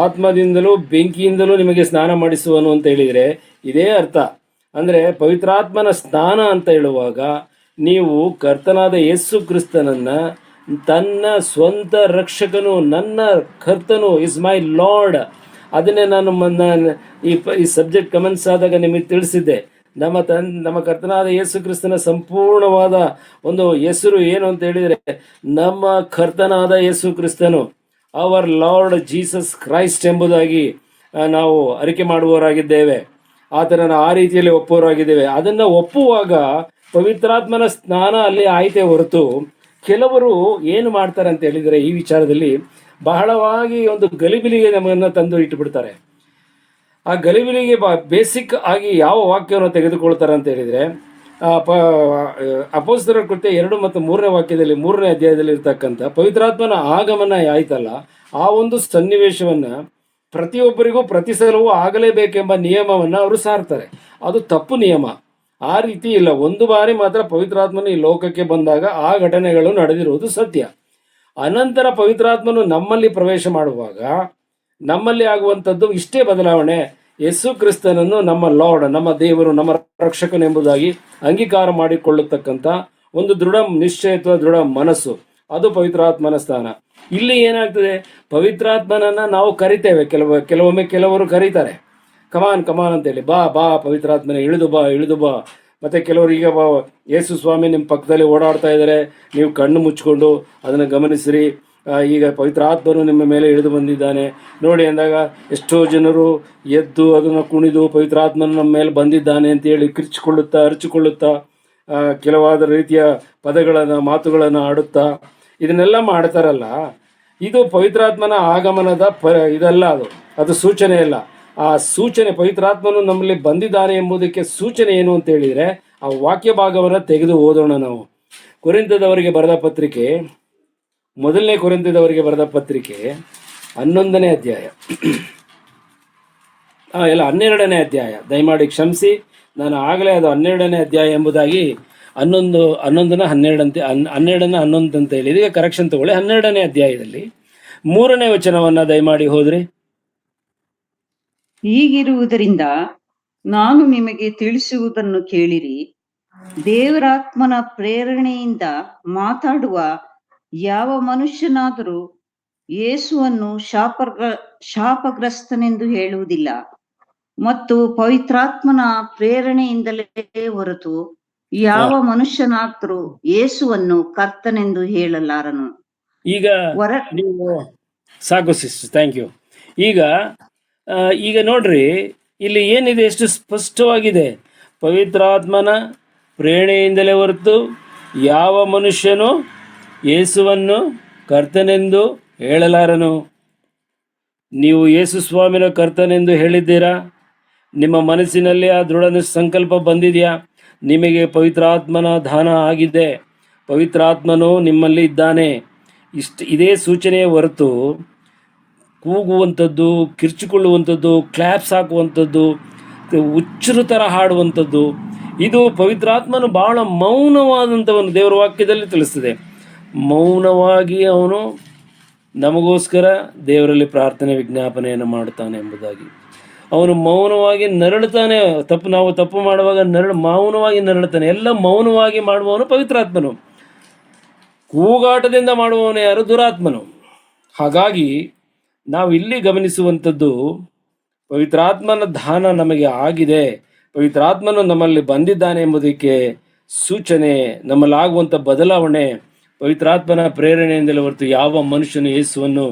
ಆತ್ಮದಿಂದಲೂ ಬೆಂಕಿಯಿಂದಲೂ ನಿಮಗೆ ಸ್ನಾನ ಮಾಡಿಸುವನು ಅಂತ ಹೇಳಿದರೆ ಇದೇ ಅರ್ಥ. ಅಂದರೆ ಪವಿತ್ರಾತ್ಮನ ಸ್ನಾನ ಅಂತ ಹೇಳುವಾಗ ನೀವು ಕರ್ತನಾದ ಯೇಸು ಕ್ರಿಸ್ತನನ್ನು ತನ್ನ ಸ್ವಂತ ರಕ್ಷಕನು, ನನ್ನ ಕರ್ತನು, ಇಸ್ ಮೈ ಲಾರ್ಡ್. ಅದನ್ನೇ ನಾನು ಈ ಸಬ್ಜೆಕ್ಟ್ ಕಮೆಂಟ್ಸ್ ಆದಾಗ ನಿಮಗೆ ತಿಳಿಸಿದ್ದೆ. ನಮ್ಮ ಕರ್ತನಾದ ಯೇಸು ಕ್ರಿಸ್ತನ ಸಂಪೂರ್ಣವಾದ ಒಂದು ಹೆಸರು ಏನು ಅಂತ ಹೇಳಿದರೆ, ನಮ್ಮ ಕರ್ತನಾದ ಯೇಸು ಕ್ರಿಸ್ತನು, ಅವರ್ ಲಾರ್ಡ್ ಜೀಸಸ್ ಕ್ರೈಸ್ಟ್ ಎಂಬುದಾಗಿ ನಾವು ಅರಿಕೆ ಮಾಡುವವರಾಗಿದ್ದೇವೆ. ಆತನನ್ನು ಆ ರೀತಿಯಲ್ಲಿ ಒಪ್ಪುವವರಾಗಿದ್ದೇವೆ. ಅದನ್ನು ಒಪ್ಪುವಾಗ ಪವಿತ್ರಾತ್ಮನ ಸ್ನಾನ ಅಲ್ಲಿ ಆಯ್ತೆ ಹೊರತು, ಕೆಲವರು ಏನು ಮಾಡ್ತಾರೆ ಅಂತ ಹೇಳಿದರೆ ಈ ವಿಚಾರದಲ್ಲಿ ಬಹಳವಾಗಿ ಒಂದು ಗಲಿಬಿಲಿಗೆ ನಮ್ಮನ್ನು ತಂದು ಇಟ್ಟುಬಿಡ್ತಾರೆ. ಆ ಗಲಿಬಿಲಿಗೆ ಬೇಸಿಕ್ ಆಗಿ ಯಾವ ವಾಕ್ಯವನ್ನು ತೆಗೆದುಕೊಳ್ತಾರೆ ಅಂತ ಹೇಳಿದರೆ, ಅಪೊಸ್ತಲರ ಕೃತ್ಯ 2 ಮತ್ತು 3ನೇ ವಾಕ್ಯದಲ್ಲಿ 3ನೇ ಅಧ್ಯಾಯದಲ್ಲಿ ಇರ್ತಕ್ಕಂಥ ಪವಿತ್ರಾತ್ಮನ ಆಗಮನ ಆಯ್ತಲ್ಲ, ಆ ಒಂದು ಸನ್ನಿವೇಶವನ್ನು ಪ್ರತಿಯೊಬ್ಬರಿಗೂ ಪ್ರತಿ ಸಲವೂ ಆಗಲೇಬೇಕೆಂಬ ನಿಯಮವನ್ನು ಅವರು ಸಾರ್ತಾರೆ. ಅದು ತಪ್ಪು ನಿಯಮ. ಆ ರೀತಿ ಇಲ್ಲ. ಒಂದು ಬಾರಿ ಮಾತ್ರ ಪವಿತ್ರಾತ್ಮನು ಈ ಲೋಕಕ್ಕೆ ಬಂದಾಗ ಆ ಘಟನೆಗಳು ನಡೆದಿರುವುದು ಸತ್ಯ. ಅನಂತರ ಪವಿತ್ರಾತ್ಮನು ನಮ್ಮಲ್ಲಿ ಪ್ರವೇಶ ಮಾಡುವಾಗ ನಮ್ಮಲ್ಲಿ ಆಗುವಂಥದ್ದು ಇಷ್ಟೇ ಬದಲಾವಣೆ. ಯೇಸು ಕ್ರಿಸ್ತನನ್ನು ನಮ್ಮ ಲಾರ್ಡ್, ನಮ್ಮ ದೇವರು, ನಮ್ಮ ರಕ್ಷಕನೆಂಬುದಾಗಿ ಅಂಗೀಕಾರ ಮಾಡಿಕೊಳ್ಳತಕ್ಕಂಥ ಒಂದು ದೃಢ ನಿಶ್ಚಯತ್ವ, ದೃಢ ಮನಸ್ಸು, ಅದು ಪವಿತ್ರಾತ್ಮನ ಸ್ಥಾನ. ಇಲ್ಲಿ ಏನಾಗ್ತದೆ, ಪವಿತ್ರಾತ್ಮನನ್ನು ನಾವು ಕರಿತೇವೆ. ಕೆಲವೊಮ್ಮೆ ಕೆಲವರು ಕರೀತಾರೆ, ಕಮಾನ್ ಅಂತೇಳಿ, ಬಾ ಪವಿತ್ರಾತ್ಮನೇ, ಇಳಿದು ಬಾ. ಮತ್ತು ಕೆಲವರು ಈಗ ಯೇಸು ಸ್ವಾಮಿ ನಿಮ್ಮ ಪಕ್ಕದಲ್ಲಿ ಓಡಾಡ್ತಾ ಇದ್ದಾರೆ, ನೀವು ಕಣ್ಣು ಮುಚ್ಕೊಂಡು ಅದನ್ನು ಗಮನಿಸಿರಿ, ಈಗ ಪವಿತ್ರಾತ್ಮನು ನಿಮ್ಮ ಮೇಲೆ ಇಳಿದು ಬಂದಿದ್ದಾನೆ ನೋಡಿ ಅಂದಾಗ ಎಷ್ಟೋ ಜನರು ಎದ್ದು ಅದನ್ನು ಕುಣಿದು ಪವಿತ್ರಾತ್ಮನು ನಮ್ಮ ಮೇಲೆ ಬಂದಿದ್ದಾನೆ ಅಂತೇಳಿ ಅರಚಿಕೊಳ್ಳುತ್ತಾ ಕೆಲವಾದ ರೀತಿಯ ಮಾತುಗಳನ್ನು ಆಡುತ್ತಾ ಇದನ್ನೆಲ್ಲ ಮಾಡ್ತಾರಲ್ಲ. ಇದು ಪವಿತ್ರಾತ್ಮನ ಆಗಮನದ ಇದಲ್ಲ, ಅದು ಸೂಚನೆ ಅಲ್ಲ. ಆ ಸೂಚನೆ, ಪವಿತ್ರಾತ್ಮನು ನಮ್ಮಲ್ಲಿ ಬಂದಿದ್ದಾನೆ ಎಂಬುದಕ್ಕೆ ಸೂಚನೆ ಏನು ಅಂತ ಹೇಳಿದರೆ, ಆ ವಾಕ್ಯ ಭಾಗವನ್ನು ತೆಗೆದು ಓದೋಣ ನಾವು. ಕೊರಿಂಥದವರಿಗೆ ಬರೆದ ಪತ್ರಿಕೆ, ಮೊದಲನೇ ಕೊರಿಂಥದವರಿಗೆ ಬರೆದ ಪತ್ರಿಕೆ 11ನೇ ಅಧ್ಯಾಯ, 12ನೇ ಅಧ್ಯಾಯ. ದಯಮಾಡಿ ಕ್ಷಮಿಸಿ, ನಾನು ಆಗಲೇ ಅದು 12ನೇ ಅಧ್ಯಾಯ ಎಂಬುದಾಗಿ 11 ಅಂತ ಹೇಳಿ ಈಗ ಕರೆಕ್ಷನ್ ತಗೊಳ್ಳಿ. 12ನೇ ಅಧ್ಯಾಯದಲ್ಲಿ 3ನೇ ವಚನವನ್ನು ದಯಮಾಡಿ ಹೋದ್ರಿ. ಹೀಗಿರುವುದರಿಂದ ನಾನು ನಿಮಗೆ ತಿಳಿಸುವುದನ್ನು ಕೇಳಿರಿ, ದೇವರಾತ್ಮನ ಪ್ರೇರಣೆಯಿಂದ ಮಾತಾಡುವ ಯಾವ ಮನುಷ್ಯನಾದರೂ ಯೇಸುವನ್ನು ಶಾಪಗ್ರಸ್ತನೆಂದು ಹೇಳುವುದಿಲ್ಲ, ಮತ್ತು ಪವಿತ್ರಾತ್ಮನ ಪ್ರೇರಣೆಯಿಂದಲೇ ಹೊರತು ಯಾವ ಮನುಷ್ಯನಾದರೂ ಯೇಸುವನ್ನು ಕರ್ತನೆಂದು ಹೇಳಲಾರನು. ಈಗ ನೀವು ಸಾಕು ಸಿಸ್ಟರ್, ಥ್ಯಾಂಕ್ ಯು. ಈಗ ನೋಡ್ರಿ, ಇಲ್ಲಿ ಏನಿದೆ, ಎಷ್ಟು ಸ್ಪಷ್ಟವಾಗಿದೆ. ಪವಿತ್ರಾತ್ಮನ ಪ್ರೇರಣೆಯಿಂದಲೇ ಹೊರತು ಯಾವ ಮನುಷ್ಯನು ಯೇಸುವನ್ನು ಕರ್ತನೆಂದು ಹೇಳಲಾರನು. ನೀವು ಯೇಸು ಸ್ವಾಮಿನ ಕರ್ತನೆಂದು ಹೇಳಿದ್ದೀರಾ? ನಿಮ್ಮ ಮನಸ್ಸಿನಲ್ಲಿ ಆ ದೃಢ ಸಂಕಲ್ಪ ಬಂದಿದೆಯಾ? ನಿಮಗೆ ಪವಿತ್ರಾತ್ಮನ ದಾನ ಆಗಿದೆ, ಪವಿತ್ರಾತ್ಮನು ನಿಮ್ಮಲ್ಲಿ ಇದ್ದಾನೆ. ಇದೇ ಸೂಚನೆಯ ಹೊರತು ಕೂಗುವಂಥದ್ದು, ಕಿರ್ಚಿಕೊಳ್ಳುವಂಥದ್ದು, ಕ್ಲಾಪ್ಸ್ ಹಾಕುವಂಥದ್ದು, ಹುಚ್ಚರು ಥರ ಹಾಡುವಂಥದ್ದು, ಇದು ಪವಿತ್ರಾತ್ಮನು ಬಹಳ ಮೌನವಾದಂಥವನು. ದೇವರ ವಾಕ್ಯದಲ್ಲಿ ತಿಳಿಸ್ತದೆ, ಮೌನವಾಗಿ ಅವನು ನಮಗೋಸ್ಕರ ದೇವರಲ್ಲಿ ಪ್ರಾರ್ಥನೆ ವಿಜ್ಞಾಪನೆಯನ್ನು ಮಾಡುತ್ತಾನೆ ಎಂಬುದಾಗಿ. ಅವನು ಮೌನವಾಗಿ ನರಳುತ್ತಾನೆ. ನಾವು ತಪ್ಪು ಮಾಡುವಾಗ ಮೌನವಾಗಿ ನರಳುತ್ತಾನೆ. ಎಲ್ಲ ಮೌನವಾಗಿ ಮಾಡುವವನು ಪವಿತ್ರಾತ್ಮನು. ಕೂಗಾಟದಿಂದ ಮಾಡುವವನು ಯಾರು? ದುರಾತ್ಮನು. ಹಾಗಾಗಿ ನಾವು ಇಲ್ಲಿ ಗಮನಿಸುವಂಥದ್ದು, ಪವಿತ್ರಾತ್ಮನ ದಾನ ನಮಗೆ ಆಗಿದೆ, ಪವಿತ್ರಾತ್ಮನು ನಮ್ಮಲ್ಲಿ ಬಂದಿದ್ದಾನೆ ಎಂಬುದಕ್ಕೆ ಸೂಚನೆ, ನಮ್ಮಲ್ಲಾಗುವಂಥ ಬದಲಾವಣೆ ಪವಿತ್ರಾತ್ಮನ ಪ್ರೇರಣೆಯಿಂದಲೇ ಹೊರತು ಯಾವ ಮನುಷ್ಯನು ಯೇಸುವನ್ನು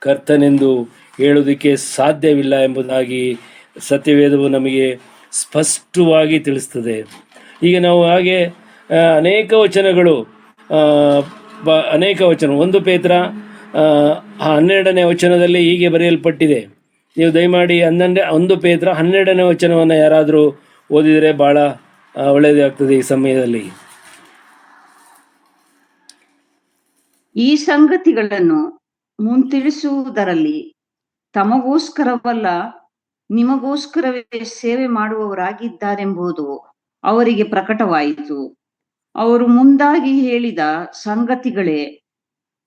ಕರ್ತನೆಂದು ಹೇಳುವುದಕ್ಕೆ ಸಾಧ್ಯವಿಲ್ಲ ಎಂಬುದಾಗಿ ಸತ್ಯವೇದವು ನಮಗೆ ಸ್ಪಷ್ಟವಾಗಿ ತಿಳಿಸ್ತದೆ. ಈಗ ನಾವು ಹಾಗೆ ಅನೇಕ ವಚನಗಳು, 1 ಪೇತ್ರ 12ನೇ ವಚನದಲ್ಲಿ ಹೀಗೆ ಬರೆಯಲ್ಪಟ್ಟಿದೆ. ನೀವು ದಯಮಾಡಿ 1 ಪೇತ್ರ 12ನೇ ವಚನವನ್ನು ಯಾರಾದರೂ ಓದಿದರೆ ಭಾಳ ಒಳ್ಳೆಯದಾಗ್ತದೆ ಈ ಸಮಯದಲ್ಲಿ. ಈ ಸಂಗತಿಗಳನ್ನು ಮುಂತಿಳಿಸುವುದರಲ್ಲಿ ತಮಗೋಸ್ಕರವಲ್ಲ, ನಿಮಗೋಸ್ಕರವೇ ಸೇವೆ ಮಾಡುವವರಾಗಿದ್ದಾರೆಂಬುದು ಅವರಿಗೆ ಪ್ರಕಟವಾಯಿತು. ಅವರು ಮುಂದಾಗಿ ಹೇಳಿದ ಸಂಗತಿಗಳೇ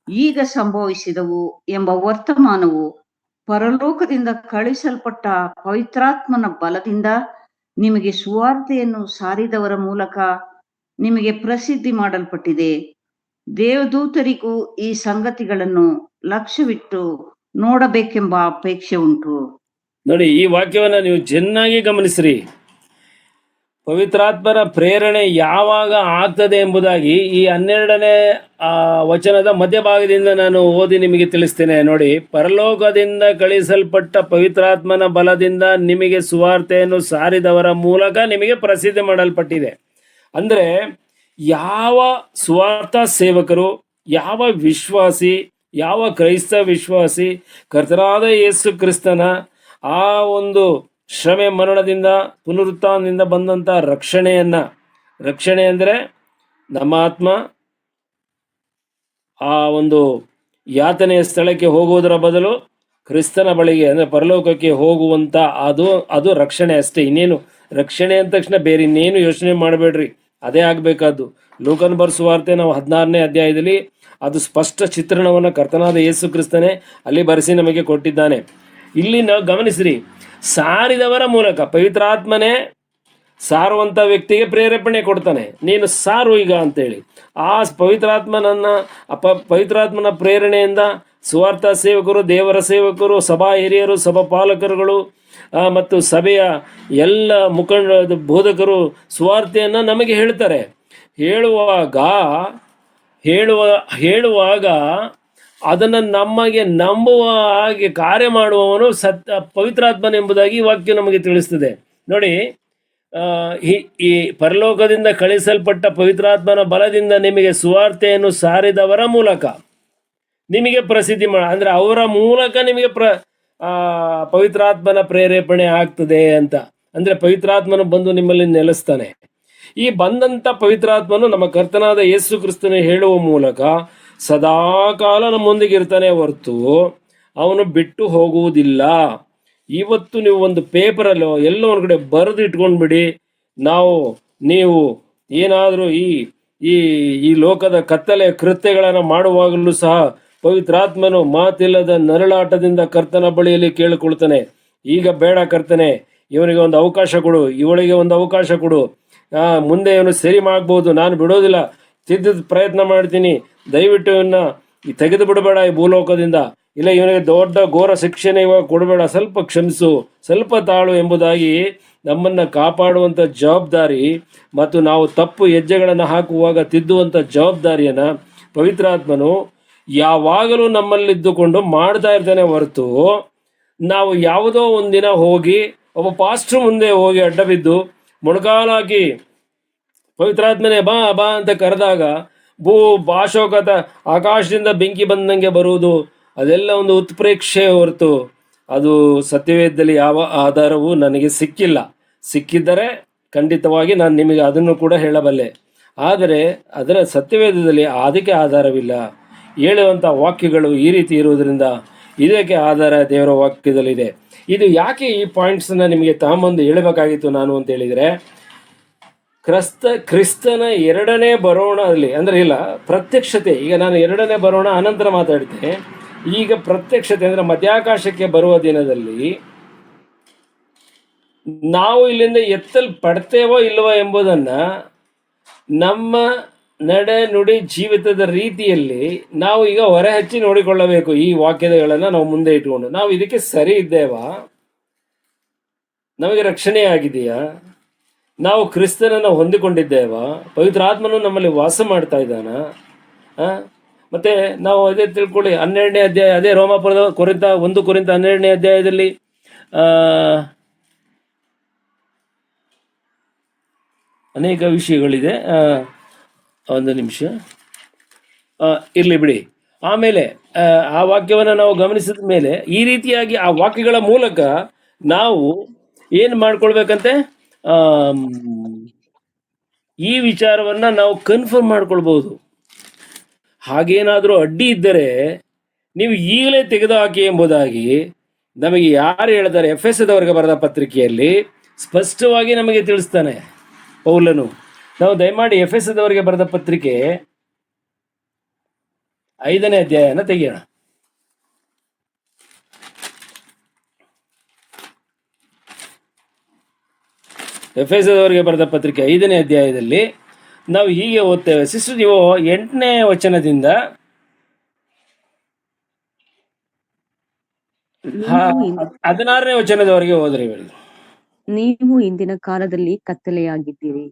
ಈಗ ಸಂಭವಿಸಿದವು ಎಂಬ ವರ್ತಮಾನವು ಪರಲೋಕದಿಂದ ಕಳುಹಿಸಲ್ಪಟ್ಟ ಪವಿತ್ರಾತ್ಮನ ಬಲದಿಂದ ನಿಮಗೆ ಸುವಾರ್ತೆಯನ್ನು ಸಾರಿದವರ ಮೂಲಕ ನಿಮಗೆ ಪ್ರಸಿದ್ಧಿ ಮಾಡಲ್ಪಟ್ಟಿದೆ. ದೇವದೂತರಿಗೂ ಈ ಸಂಗತಿಗಳನ್ನು ಲಕ್ಷ್ಯವಿಟ್ಟು ನೋಡಬೇಕೆಂಬ ಅಪೇಕ್ಷೆ ಉಂಟು. ನೋಡಿ, ಈ ವಾಕ್ಯವನ್ನ ನೀವು ಚೆನ್ನಾಗಿ ಗಮನಿಸ್ರಿ. ಪವಿತ್ರಾತ್ಮನ ಪ್ರೇರಣೆ ಯಾವಾಗ ಆಗ್ತದೆ ಎಂಬುದಾಗಿ ಈ 12ನೇ ವಚನದ ಮಧ್ಯಭಾಗದಿಂದ ನಾನು ಓದಿ ನಿಮಗೆ ತಿಳಿಸ್ತೇನೆ. ನೋಡಿ, ಪರಲೋಕದಿಂದ ಕಳಿಸಲ್ಪಟ್ಟ ಪವಿತ್ರಾತ್ಮನ ಬಲದಿಂದ ನಿಮಗೆ ಸುವಾರ್ತೆಯನ್ನು ಸಾರಿದವರ ಮೂಲಕ ನಿಮಗೆ ಪ್ರಸಿದ್ಧಿ ಮಾಡಲ್ಪಟ್ಟಿದೆ. ಅಂದರೆ ಯಾವ ಸುವಾರ್ಥ ಸೇವಕರು, ಯಾವ ವಿಶ್ವಾಸಿ, ಯಾವ ಕ್ರೈಸ್ತ ವಿಶ್ವಾಸಿ ಕರ್ತನಾದ ಯೇಸು ಕ್ರಿಸ್ತನ ಆ ಒಂದು ಶ್ರಮೆ ಮರಣದಿಂದ ಪುನರುತ್ಥಾನದಿಂದ ಬಂದಂಥ ರಕ್ಷಣೆ ಅಂದರೆ ನಮ್ಮ ಆತ್ಮ ಆ ಒಂದು ಯಾತನೆಯ ಸ್ಥಳಕ್ಕೆ ಹೋಗುವುದರ ಬದಲು ಕ್ರಿಸ್ತನ ಬಳಿಗೆ ಅಂದರೆ ಪರಲೋಕಕ್ಕೆ ಹೋಗುವಂಥ ಅದು ರಕ್ಷಣೆ ಅಷ್ಟೇ. ಇನ್ನೇನು ರಕ್ಷಣೆ ಅಂದ ತಕ್ಷಣ ಬೇರೆ ಇನ್ನೇನು ಯೋಚನೆ ಮಾಡಬೇಡ್ರಿ, ಅದೇ ಆಗಬೇಕಾದ್ದು. ಲೂಕನ ಬರೆಸುವಾರ್ತೆ ನಾವು 16ನೇ ಅಧ್ಯಾಯದಲ್ಲಿ ಅದು ಸ್ಪಷ್ಟ ಚಿತ್ರಣವನ್ನು ಕರ್ತನಾದ ಯೇಸು ಕ್ರಿಸ್ತನೇ ಅಲ್ಲಿ ಬರೆಸಿ ನಮಗೆ ಕೊಟ್ಟಿದ್ದಾನೆ. ಇಲ್ಲಿ ನಾವು ಗಮನಿಸ್ರಿ, ಸಾರಿದವರ ಮೂಲಕ ಪವಿತ್ರಾತ್ಮನೇ ಸಾರುವಂಥ ವ್ಯಕ್ತಿಗೆ ಪ್ರೇರೇಪಣೆ ಕೊಡ್ತಾನೆ, ನೀನು ಸಾರು ಈಗ ಅಂತೇಳಿ. ಆ ಪವಿತ್ರಾತ್ಮನ ಪ್ರೇರಣೆಯಿಂದ ಸುವಾರ್ಥ ಸೇವಕರು, ದೇವರ ಸೇವಕರು, ಸಭಾ ಹಿರಿಯರು, ಸಭಾ ಪಾಲಕರುಗಳು ಮತ್ತು ಸಭೆಯ ಎಲ್ಲ ಬೋಧಕರು ಸುವಾರ್ತೆಯನ್ನು ನಮಗೆ ಹೇಳ್ತಾರೆ. ಹೇಳುವಾಗ ಅದನ್ನು ನಮಗೆ ನಂಬುವ ಹಾಗೆ ಕಾರ್ಯ ಮಾಡುವವನು ಪವಿತ್ರಾತ್ಮನೆಂಬುದಾಗಿ ಈ ವಾಕ್ಯ ನಮಗೆ ತಿಳಿಸ್ತದೆ. ನೋಡಿ, ಈ ಪರಲೋಕದಿಂದ ಕಳಿಸಲ್ಪಟ್ಟ ಪವಿತ್ರಾತ್ಮನ ಬಲದಿಂದ ನಿಮಗೆ ಸುವಾರ್ತೆಯನ್ನು ಸಾರಿದವರ ಮೂಲಕ ನಿಮಗೆ ಪ್ರಸಿದ್ಧಿ ಅಂದರೆ ಅವರ ಮೂಲಕ ನಿಮಗೆ ಪವಿತ್ರಾತ್ಮನ ಪ್ರೇರೇಪಣೆ ಆಗ್ತದೆ ಅಂತ. ಅಂದರೆ ಪವಿತ್ರಾತ್ಮನು ಬಂದು ನಿಮ್ಮಲ್ಲಿ ನೆಲೆಸ್ತಾನೆ. ಈ ಬಂದಂಥ ಪವಿತ್ರಾತ್ಮನು ನಮ್ಮ ಕರ್ತನಾದ ಯೇಸು ಕ್ರಿಸ್ತನ ಹೇಳುವ ಮೂಲಕ ಸದಾಕಾಲ ನಮ್ಮೊಂದಿಗೆ ಇರ್ತಾನೆ ಹೊರತು ಅವನು ಬಿಟ್ಟು ಹೋಗುವುದಿಲ್ಲ. ಇವತ್ತು ನೀವು ಒಂದು ಪೇಪರಲ್ಲೋ ಎಲ್ಲೋ ಒಂದು ಕಡೆ ಬರೆದು ಇಟ್ಕೊಂಡ್ಬಿಡಿ, ನೀವು ಏನಾದರೂ ಈ ಲೋಕದ ಕತ್ತಲೆ ಕೃತ್ಯಗಳನ್ನು ಮಾಡುವಾಗಲೂ ಸಹ ಪವಿತ್ರಾತ್ಮನು ಮಾತಿಲ್ಲದ ನರಳಾಟದಿಂದ ಕರ್ತನ ಬಳಿಯಲ್ಲಿ ಕೇಳಿಕೊಳ್ತಾನೆ, ಈಗ ಬೇಡ ಕರ್ತನೆ, ಇವನಿಗೆ ಒಂದು ಅವಕಾಶ ಕೊಡು, ಇವಳಿಗೆ ಒಂದು ಅವಕಾಶ ಕೊಡು, ಮುಂದೆ ಇವನು ಸರಿ ಮಾಡ್ಬೋದು, ನಾನು ಬಿಡೋದಿಲ್ಲ, ತಿದ್ದದ ಪ್ರಯತ್ನ ಮಾಡ್ತೀನಿ, ದಯವಿಟ್ಟು ಇವನ್ನ ತೆಗೆದು ಬಿಡಬೇಡ ಈ ಭೂಲೋಕದಿಂದ, ಇಲ್ಲ ಇವನಿಗೆ ದೊಡ್ಡ ಘೋರ ಶಿಕ್ಷೆನೇ ಇವಾಗ ಕೊಡಬೇಡ, ಸ್ವಲ್ಪ ಕ್ಷಮಿಸು, ಸ್ವಲ್ಪ ತಾಳು ಎಂಬುದಾಗಿ ನಮ್ಮನ್ನು ಕಾಪಾಡುವಂಥ ಜವಾಬ್ದಾರಿ ಮತ್ತು ನಾವು ತಪ್ಪು ಹೆಜ್ಜೆಗಳನ್ನು ಹಾಕುವಾಗ ತಿದ್ದುವಂಥ ಜವಾಬ್ದಾರಿಯನ್ನು ಪವಿತ್ರಾತ್ಮನು ಯಾವಾಗಲೂ ನಮ್ಮಲ್ಲಿದ್ದುಕೊಂಡು ಮಾಡ್ತಾ ಇರ್ತಾನೆ ಹೊರತು ನಾವು ಯಾವುದೋ ಒಂದಿನ ಹೋಗಿ ಒಬ್ಬ ಪಾಸ್ಟ್ರು ಮುಂದೆ ಹೋಗಿ ಅಡ್ಡ ಬಿದ್ದು ಮೊಣಕಾಲಾಕಿ ಪವಿತ್ರಾತ್ಮನೇ ಬಾ ಬಾ ಅಂತ ಕರೆದಾಗ ಭಾಷೋಕತ ಆಕಾಶದಿಂದ ಬೆಂಕಿ ಬಂದಂಗೆ ಬರುವುದು, ಅದೆಲ್ಲ ಒಂದು ಉತ್ಪ್ರೇಕ್ಷೆ ಹೊರತು ಅದು ಸತ್ಯವೇದದಲ್ಲಿ ಯಾವ ಆಧಾರವೂ ನನಗೆ ಸಿಕ್ಕಿದ್ದರೆ ಖಂಡಿತವಾಗಿ ನಾನು ನಿಮಗೆ ಅದನ್ನು ಕೂಡ ಹೇಳಬಲ್ಲೆ. ಆದರೆ ಅದರ ಸತ್ಯವೇದದಲ್ಲಿ ಅದಕ್ಕೆ ಆಧಾರವಿಲ್ಲ. ಹೇಳುವಂಥ ವಾಕ್ಯಗಳು ಈ ರೀತಿ ಇರುವುದರಿಂದ ಇದಕ್ಕೆ ಆಧಾರ ದೇವರ ವಾಕ್ಯದಲ್ಲಿದೆ. ಇದು ಯಾಕೆ ಈ ಪಾಯಿಂಟ್ಸನ್ನು ನಿಮಗೆ ತಗೊಂಬಂದು ಹೇಳಬೇಕಾಗಿತ್ತು ನಾನು ಅಂತ ಹೇಳಿದರೆ, ಕ್ರಿಸ್ತನ ಎರಡನೇ ಬರೋಣದಲ್ಲಿ ಅಂದರೆ ಇಲ್ಲ ಪ್ರತ್ಯಕ್ಷತೆ. ಈಗ ನಾನು ಎರಡನೇ ಬರೋಣ ಅನಂತರ ಮಾತಾಡ್ತೇನೆ. ಈಗ ಪ್ರತ್ಯಕ್ಷತೆ ಅಂದರೆ ಮಧ್ಯಾಕಾಶಕ್ಕೆ ಬರುವ ದಿನದಲ್ಲಿ ನಾವು ಇಲ್ಲಿಂದ ಎತ್ತಲ್ಪಡ್ತೇವೋ ಇಲ್ಲವೋ ಎಂಬುದನ್ನು ನಮ್ಮ ನಡೆ ನುಡಿ ಜೀವಿತದ ರೀತಿಯಲ್ಲಿ ನಾವು ಈಗ ಹೊರೆ ಹಚ್ಚಿ ನೋಡಿಕೊಳ್ಳಬೇಕು. ಈ ವಾಕ್ಯಗಳನ್ನು ನಾವು ಮುಂದೆ ಇಟ್ಕೊಂಡು ನಾವು ಇದಕ್ಕೆ ಸರಿ ಇದ್ದೇವಾ, ನಮಗೆ ರಕ್ಷಣೆ ಆಗಿದೆಯಾ, ನಾವು ಕ್ರಿಸ್ತನನ್ನು ಹೊಂದಿಕೊಂಡಿದ್ದೇವಾ, ಪವಿತ್ರಾತ್ಮನು ನಮ್ಮಲ್ಲಿ ವಾಸ ಮಾಡ್ತಾ ಇದ್ದಾನ. ಮತ್ತೆ ನಾವು ಅದೇ ತಿಳ್ಕೊಳ್ಳಿ, 12ನೇ ಅಧ್ಯಾಯ, ಅದೇ ರೋಮಾಪುರದ 1 ಕೊರಿಂಥ 12ನೇ ಅಧ್ಯಾಯದಲ್ಲಿ ಅನೇಕ ವಿಷಯಗಳಿದೆ. ಒಂದು ನಿಮಿಷ ಇರಲಿ ಬಿಡಿ. ಆಮೇಲೆ ಆ ವಾಕ್ಯವನ್ನು ನಾವು ಗಮನಿಸಿದ ಮೇಲೆ ಈ ರೀತಿಯಾಗಿ ಆ ವಾಕ್ಯಗಳ ಮೂಲಕ ನಾವು ಏನು ಮಾಡ್ಕೊಳ್ಬೇಕಂತೆ, ಈ ವಿಚಾರವನ್ನು ನಾವು ಕನ್ಫರ್ಮ್ ಮಾಡ್ಕೊಳ್ಬೋದು. ಹಾಗೇನಾದರೂ ಅಡ್ಡಿ ಇದ್ದರೆ ನೀವು ಈಗಲೇ ತೆಗೆದುಹಾಕಿ ಎಂಬುದಾಗಿ ನಮಗೆ ಯಾರು ಹೇಳ್ತಾರೆ? ಎಫೆಸದವರಿಗೆ ಬರೆದ ಪತ್ರಿಕೆಯಲ್ಲಿ ಸ್ಪಷ್ಟವಾಗಿ ನಮಗೆ ತಿಳಿಸ್ತಾನೆ ಪೌಲನು. ನಾವು ದಯಮಾಡಿ ಎಫೆಸದವರಿಗೆ ಬರೆದ ಪತ್ರಿಕೆ 5ನೇ ಅಧ್ಯಾಯನ ತೆಗೆಯೋಣ. ಎಫೆಸದವರಿಗೆ ಬರೆದ ಪತ್ರಿಕೆ 5ನೇ ಅಧ್ಯಾಯದಲ್ಲಿ ನಾವು ಹೀಗೆ ಓದ್ತೇವೆ. ಸಿಸ್ಟರ್, ನೀವು 8ನೇ ವಚನದಿಂದ ನೀವು ಇಂದಿನ 16ನೇ ವಚನದವರೆಗೆ ಓದ್ರಿ. ನೀವು ಇಂದಿನ ಕಾಲದಲ್ಲಿ ಕತ್ತಲೆಯಾಗಿದ್ದೀರಿ,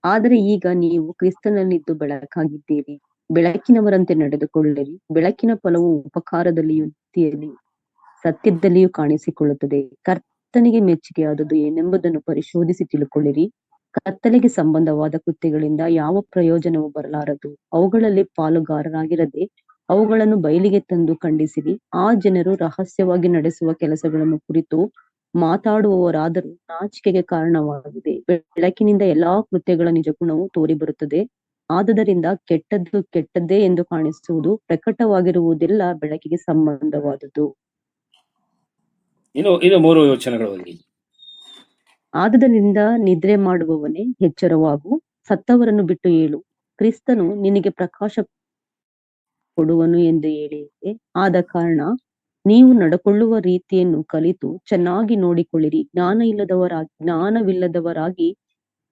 ಆದರೆ ಈಗ ನೀವು ಕ್ರಿಸ್ತನಲ್ಲಿದ್ದು ಬೆಳಕಾಗಿದ್ದೀರಿ. ಬೆಳಕಿನವರಂತೆ ನಡೆದುಕೊಳ್ಳಿರಿ. ಬೆಳಕಿನ ಫಲವು ಉಪಕಾರದಲ್ಲಿಯೂ ನೀತಿಯಲ್ಲಿಯೂ ಸತ್ಯದಲ್ಲಿಯೂ ಕಾಣಿಸಿಕೊಳ್ಳುತ್ತದೆ. ಕರ್ತನಿಗೆ ಮೆಚ್ಚುಗೆಯಾದದ್ದು ಏನೆಂಬುದನ್ನು ಪರಿಶೋಧಿಸಿ ತಿಳುಕೊಳ್ಳಿರಿ. ಕತ್ತಲೆಗೆ ಸಂಬಂಧವಾದ ಕೃತ್ಯಗಳಿಂದ ಯಾವ ಪ್ರಯೋಜನವೂ ಬರಲಾರದು. ಅವುಗಳಲ್ಲಿ ಪಾಲುಗಾರರಾಗಿರದೆ ಅವುಗಳನ್ನು ಬಯಲಿಗೆ ತಂದು ಖಂಡಿಸಿರಿ. ಆ ಜನರು ರಹಸ್ಯವಾಗಿ ನಡೆಸುವ ಕೆಲಸಗಳನ್ನು ಕುರಿತು ಮಾತಾಡುವವರಾದರೂ ನಾಚಿಕೆಗೆ ಕಾರಣವಾಗಿದೆ. ಬೆಳಕಿನಿಂದ ಎಲ್ಲಾ ಕೃತ್ಯಗಳ ನಿಜ ಗುಣವು ತೋರಿ ಬರುತ್ತದೆ. ಆದುದರಿಂದ ಕೆಟ್ಟದ್ದು ಕೆಟ್ಟದ್ದೇ ಎಂದು ಕಾಣಿಸುವುದು ಪ್ರಕಟವಾಗಿರುವುದೆಲ್ಲ ಬೆಳಕಿಗೆ ಸಂಬಂಧವಾದುದು. ಇನ್ನು 3 ವಚನಗಳು ಓದಿ. ಆದುದರಿಂದ ನಿದ್ರೆ ಮಾಡುವವನೇ ಎಚ್ಚರವಾಗು, ಸತ್ತವರನ್ನು ಬಿಟ್ಟು ಏಳು. ಕ್ರಿಸ್ತನು ನಿನಗೆ ಪ್ರಕಾಶ ಕೊಡುವನು ಎಂದು ಹೇಳಿದೆ. ಆದ ಕಾರಣ ನೀವು ನಡ್ಕೊಳ್ಳುವ ರೀತಿಯನ್ನು ಕಲಿತು ಚೆನ್ನಾಗಿ ನೋಡಿಕೊಳ್ಳಿರಿ. ಜ್ಞಾನವಿಲ್ಲದವರಾಗಿ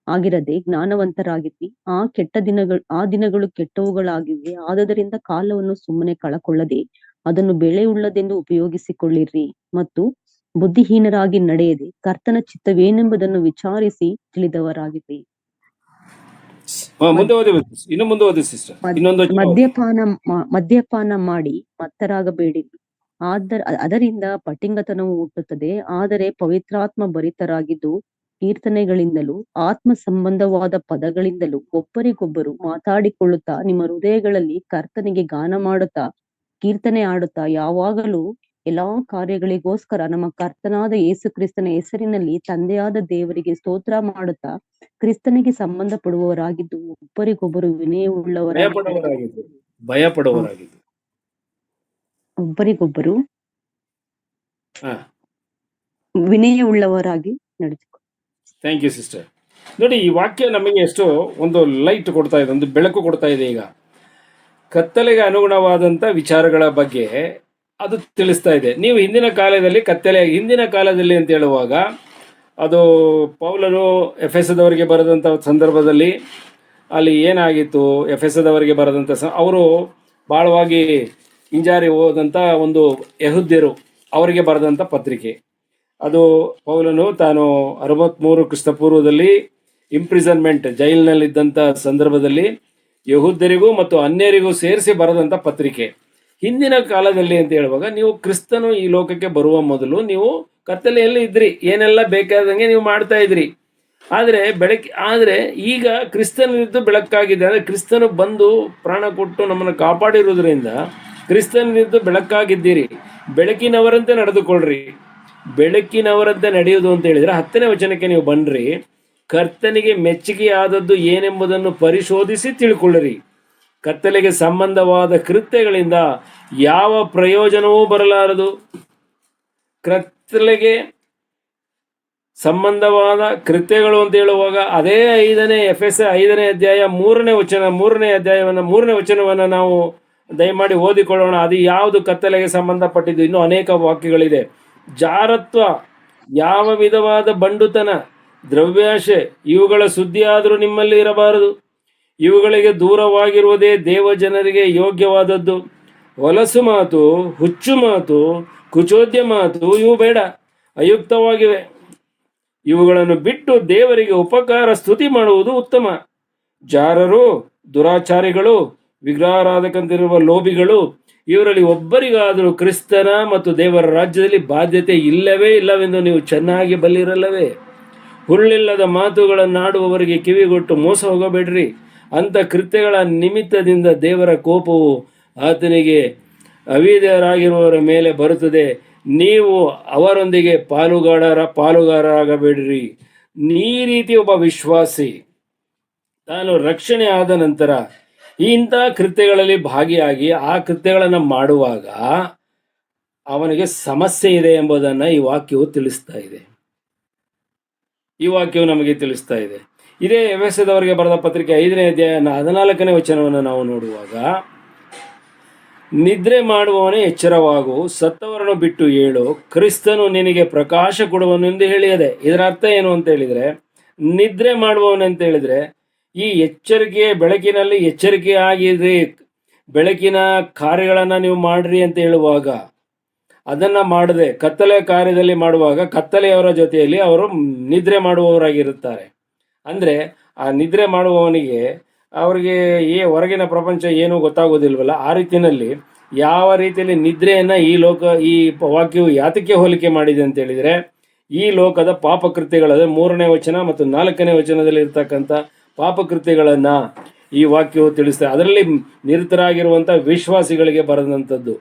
ಆಗಿರದೆ ಜ್ಞಾನವಂತರಾಗಿರಿ. ಆ ದಿನಗಳು ಕೆಟ್ಟವುಗಳಾಗಿವೆ. ಆದುದರಿಂದ ಕಾಲವನ್ನು ಸುಮ್ಮನೆ ಕಳಕೊಳ್ಳದೆ ಅದನ್ನು ಬೆಲೆಯುಳ್ಳದೆಂದು ಉಪಯೋಗಿಸಿಕೊಳ್ಳಿರಿ. ಮತ್ತು ಬುದ್ಧಿಹೀನರಾಗಿ ನಡೆಯದೆ ಕರ್ತನ ಚಿತ್ತವೇನೆಂಬುದನ್ನು ವಿಚಾರಿಸಿ ತಿಳಿದವರಾಗಿರಿ. ಮುಂದೆ ಓದಿ ಸಿಸ್ಟರ್. ಇನ್ನೊಂದು ಮದ್ಯಪಾನ ಮಾಡಿ ಮತ್ತರಾಗಬೇಡಿರಿ. ಅದರಿಂದ ಪಟಿಂಗತನವು ಹುಟ್ಟುತ್ತದೆ. ಆದರೆ ಪವಿತ್ರಾತ್ಮ ಭರಿತರಾಗಿದ್ದು ಕೀರ್ತನೆಗಳಿಂದಲೂ ಆತ್ಮ ಸಂಬಂಧವಾದ ಪದಗಳಿಂದಲೂ ಒಬ್ಬರಿಗೊಬ್ಬರು ಮಾತಾಡಿಕೊಳ್ಳುತ್ತಾ ನಿಮ್ಮ ಹೃದಯಗಳಲ್ಲಿ ಕರ್ತನಿಗೆ ಗಾನ ಮಾಡುತ್ತಾ ಕೀರ್ತನೆ ಆಡುತ್ತಾ ಯಾವಾಗಲೂ ಎಲ್ಲಾ ಕಾರ್ಯಗಳಿಗೋಸ್ಕರ ನಮ್ಮ ಕರ್ತನಾದ ಯೇಸು ಕ್ರಿಸ್ತನ ಹೆಸರಿನಲ್ಲಿ ತಂದೆಯಾದ ದೇವರಿಗೆ ಸ್ತೋತ್ರ ಮಾಡುತ್ತಾ ಕ್ರಿಸ್ತನಿಗೆ ಸಂಬಂಧ ಪಡುವವರಾಗಿದ್ದು ಒಬ್ಬರಿಗೊಬ್ಬರು ಒಬ್ಬರಿಗೊಬ್ಬರು ವಿನಯವುಳ್ಳವರಾಗಿ ನಡೆದುಕೊಂಡು. Thank you sister. ನೋಡಿ, ಈ ವಾಕ್ಯ ನಮಗೆ ಎಷ್ಟು ಒಂದು ಲೈಟ್ ಕೊಡ್ತಾ ಇದೆ, ಒಂದು ಬೆಳಕು ಕೊಡ್ತಾ ಇದೆ. ಈಗ ಕತ್ತಲೆಗೆ ಅನುಗುಣವಾದಂಥ ವಿಚಾರಗಳ ಬಗ್ಗೆ ಅದು ತಿಳಿಸ್ತಾ ಇದೆ. ನೀವು ಹಿಂದಿನ ಕಾಲದಲ್ಲಿ ಅಂತ ಹೇಳುವಾಗ ಅದು ಪೌಲನು ಎಫೆಸದವರಿಗೆ ಬರೆದಂಥ ಸಂದರ್ಭದಲ್ಲಿ ಅಲ್ಲಿ ಏನಾಗಿತ್ತು? ಎಫೆಸದವರಿಗೆ ಬರೆದಂಥ ಅವರು ಭಾಳವಾಗಿ ಹಿಂಜಾರಿ ಹೋದಂಥ ಒಂದು ಯಹೂದ್ಯರು ಅವರಿಗೆ ಬರೆದಂಥ ಪತ್ರಿಕೆ ಅದು. ಪೌಲನು ತಾನು 63 ಕ್ರಿಸ್ತಪೂರ್ವದಲ್ಲಿ ಇಂಪ್ರಿಸನ್ಮೆಂಟ್ ಜೈಲಿನಲ್ಲಿದ್ದಂಥ ಸಂದರ್ಭದಲ್ಲಿ ಯಹೂದ್ಯರಿಗೂ ಮತ್ತು ಅನ್ಯರಿಗೂ ಸೇರಿಸಿ ಬರೆದಂಥ ಪತ್ರಿಕೆ. ಹಿಂದಿನ ಕಾಲದಲ್ಲಿ ಅಂತ ಹೇಳುವಾಗ ನೀವು ಕ್ರಿಸ್ತನು ಈ ಲೋಕಕ್ಕೆ ಬರುವ ಮೊದಲು ನೀವು ಕತ್ತಲೆಯಲ್ಲಿ ಇದ್ರಿ, ಏನೆಲ್ಲ ಬೇಕಾದಂಗೆ ನೀವು ಮಾಡ್ತಾ ಇದ್ರಿ. ಆದರೆ ಈಗ ಕ್ರಿಸ್ತನಿದ್ದು ಬೆಳಕಾಗಿದೆ. ಅಂದರೆ ಕ್ರಿಸ್ತನು ಬಂದು ಪ್ರಾಣ ಕೊಟ್ಟು ನಮ್ಮನ್ನು ಕಾಪಾಡಿರುವುದರಿಂದ ಕ್ರಿಸ್ತನಿದ್ದು ಬೆಳಕಾಗಿದ್ದೀರಿ. ಬೆಳಕಿನವರಂತೆ ನಡೆದುಕೊಳ್ಳ್ರಿ. ಬೆಳಕಿನವರಂತೆ ನಡೆಯುವುದು ಅಂತ ಹೇಳಿದರೆ 10ನೇ ವಚನಕ್ಕೆ ನೀವು ಬನ್ನಿರಿ. ಕರ್ತನಿಗೆ ಮೆಚ್ಚುಗೆಯಾದದ್ದು ಏನೆಂಬುದನ್ನು ಪರಿಶೋಧಿಸಿ ತಿಳ್ಕೊಳ್ಳಿರಿ. ಕತ್ತಲೆಗೆ ಸಂಬಂಧವಾದ ಕೃತ್ಯಗಳಿಂದ ಯಾವ ಪ್ರಯೋಜನವೂ ಬರಲಾರದು. ಕತ್ತಲೆಗೆ ಸಂಬಂಧವಾದ ಕೃತ್ಯಗಳು ಅಂತ ಹೇಳುವಾಗ ಅದೇ 5ನೇ ಅಧ್ಯಾಯ 3ನೇ ವಚನವನ್ನು ನಾವು ದಯಮಾಡಿ ಓದಿಕೊಳ್ಳೋಣ. ಅದು ಯಾವುದು ಕತ್ತಲೆಗೆ ಸಂಬಂಧಪಟ್ಟಿದ್ದು? ಇನ್ನೂ ಅನೇಕ ವಾಕ್ಯಗಳಿದೆ. ಜಾರತ್ವ, ಯಾವ ವಿಧವಾದ ಬಂಡುತನ, ದ್ರವ್ಯಾಶೆ ಇವುಗಳ ಸುದ್ದಿಯಾದರೂ ನಿಮ್ಮಲ್ಲಿ ಇರಬಾರದು. ಇವುಗಳಿಗೆ ದೂರವಾಗಿರುವುದೇ ದೇವ ಜನರಿಗೆ ಯೋಗ್ಯವಾದದ್ದು. ಹೊಲಸು ಮಾತು, ಹುಚ್ಚು ಮಾತು, ಕುಚೋದ್ಯ ಮಾತು ಇವು ಬೇಡ, ಅಯುಕ್ತವಾಗಿವೆ. ಇವುಗಳನ್ನು ಬಿಟ್ಟು ದೇವರಿಗೆ ಉಪಕಾರ ಸ್ತುತಿ ಮಾಡುವುದು ಉತ್ತಮ. ಜಾರರು, ದುರಾಚಾರಿಗಳು, ವಿಗ್ರಹಾರಾಧಕಂತಿರುವ ಲೋಭಿಗಳು ಇವರಲ್ಲಿ ಒಬ್ಬರಿಗಾದರೂ ಕ್ರಿಸ್ತನ ಮತ್ತು ದೇವರ ರಾಜ್ಯದಲ್ಲಿ ಬಾಧ್ಯತೆ ಇಲ್ಲವೆಂದು ನೀವು ಚೆನ್ನಾಗಿ ಬಲ್ಲಿರಲ್ಲವೇ? ಹುಳ್ಳಿಲ್ಲದ ಮಾತುಗಳನ್ನಾಡುವವರಿಗೆ ಕಿವಿಗೊಟ್ಟು ಮೋಸ ಹೋಗಬೇಡ್ರಿ. ಅಂಥ ಕೃತ್ಯಗಳ ನಿಮಿತ್ತದಿಂದ ದೇವರ ಕೋಪವು ಆತನಿಗೆ ಅವಿಧೇಯರಾಗಿರುವವರ ಮೇಲೆ ಬರುತ್ತದೆ. ನೀವು ಅವರೊಂದಿಗೆ ಪಾಲುಗಾರರಾಗಬೇಡ್ರಿ. ಈ ರೀತಿ ಒಬ್ಬ ವಿಶ್ವಾಸಿ ತಾನು ರಕ್ಷಣೆ ಆದ ನಂತರ ಇಂಥ ಕೃತ್ಯಗಳಲ್ಲಿ ಭಾಗಿಯಾಗಿ ಆ ಕೃತ್ಯಗಳನ್ನು ಮಾಡುವಾಗ ಅವನಿಗೆ ಸಮಸ್ಯೆ ಇದೆ ಎಂಬುದನ್ನು ಈ ವಾಕ್ಯವು ತಿಳಿಸ್ತಾ ಇದೆ. ಈ ವಾಕ್ಯವು ನಮಗೆ ತಿಳಿಸ್ತಾ ಇದೆ. ಇದೇ ಎಫೆಸದವರಿಗೆ ಬರೆದ ಪತ್ರಿಕೆ 5ನೇ ಅಧ್ಯಾಯ 14ನೇ ವಚನವನ್ನು ನಾವು ನೋಡುವಾಗ, ನಿದ್ರೆ ಮಾಡುವವನೇ ಎಚ್ಚರವಾಗು, ಸತ್ತವರನ್ನು ಬಿಟ್ಟು ಏಳು, ಕ್ರಿಸ್ತನು ನಿನಗೆ ಪ್ರಕಾಶ ಕೊಡುವನು ಎಂದು ಹೇಳಿದೆ. ಇದರ ಅರ್ಥ ಏನು ಅಂತ ಹೇಳಿದರೆ, ನಿದ್ರೆ ಮಾಡುವವನಂತ ಹೇಳಿದರೆ ಈ ಎಚ್ಚರಿಕೆ ಬೆಳಕಿನಲ್ಲಿ ಎಚ್ಚರಿಕೆ ಆಗಿರಿ, ಬೆಳಕಿನ ಕಾರ್ಯಗಳನ್ನು ನೀವು ಮಾಡ್ರಿ ಅಂತ ಹೇಳುವಾಗ ಅದನ್ನು ಮಾಡದೆ ಕತ್ತಲೆ ಕಾರ್ಯದಲ್ಲಿ ಮಾಡುವಾಗ ಕತ್ತಲೆಯವರ ಜೊತೆಯಲ್ಲಿ ಅವರು ನಿದ್ರೆ ಮಾಡುವವರಾಗಿರುತ್ತಾರೆ. ಅಂದರೆ ಆ ನಿದ್ರೆ ಮಾಡುವವನಿಗೆ ಅವರಿಗೆ ಹೊರಗಿನ ಪ್ರಪಂಚ ಏನೂ ಗೊತ್ತಾಗೋದಿಲ್ವಲ್ಲ. ಆ ರೀತಿಯಲ್ಲಿ ಯಾವ ರೀತಿಯಲ್ಲಿ ನಿದ್ರೆಯನ್ನು ಈ ವಾಕ್ಯವು ಯಾತಕ್ಕೆ ಹೋಲಿಕೆ ಮಾಡಿದೆ ಅಂತ ಹೇಳಿದರೆ, ಈ ಲೋಕದ ಪಾಪಕೃತ್ಯಗಳಾದ 3ನೇ ವಚನ ಮತ್ತು 4ನೇ ವಚನದಲ್ಲಿ ಇರ್ತಕ್ಕಂಥ ಪಾಪಕೃತ್ಯಗಳನ್ನು ಈ ವಾಕ್ಯವು ತಿಳಿಸ್ತದೆ. ಅದರಲ್ಲಿ ನಿರತರಾಗಿರುವಂಥ ವಿಶ್ವಾಸಿಗಳಿಗೆ ಬರೆದಂಥದ್ದು,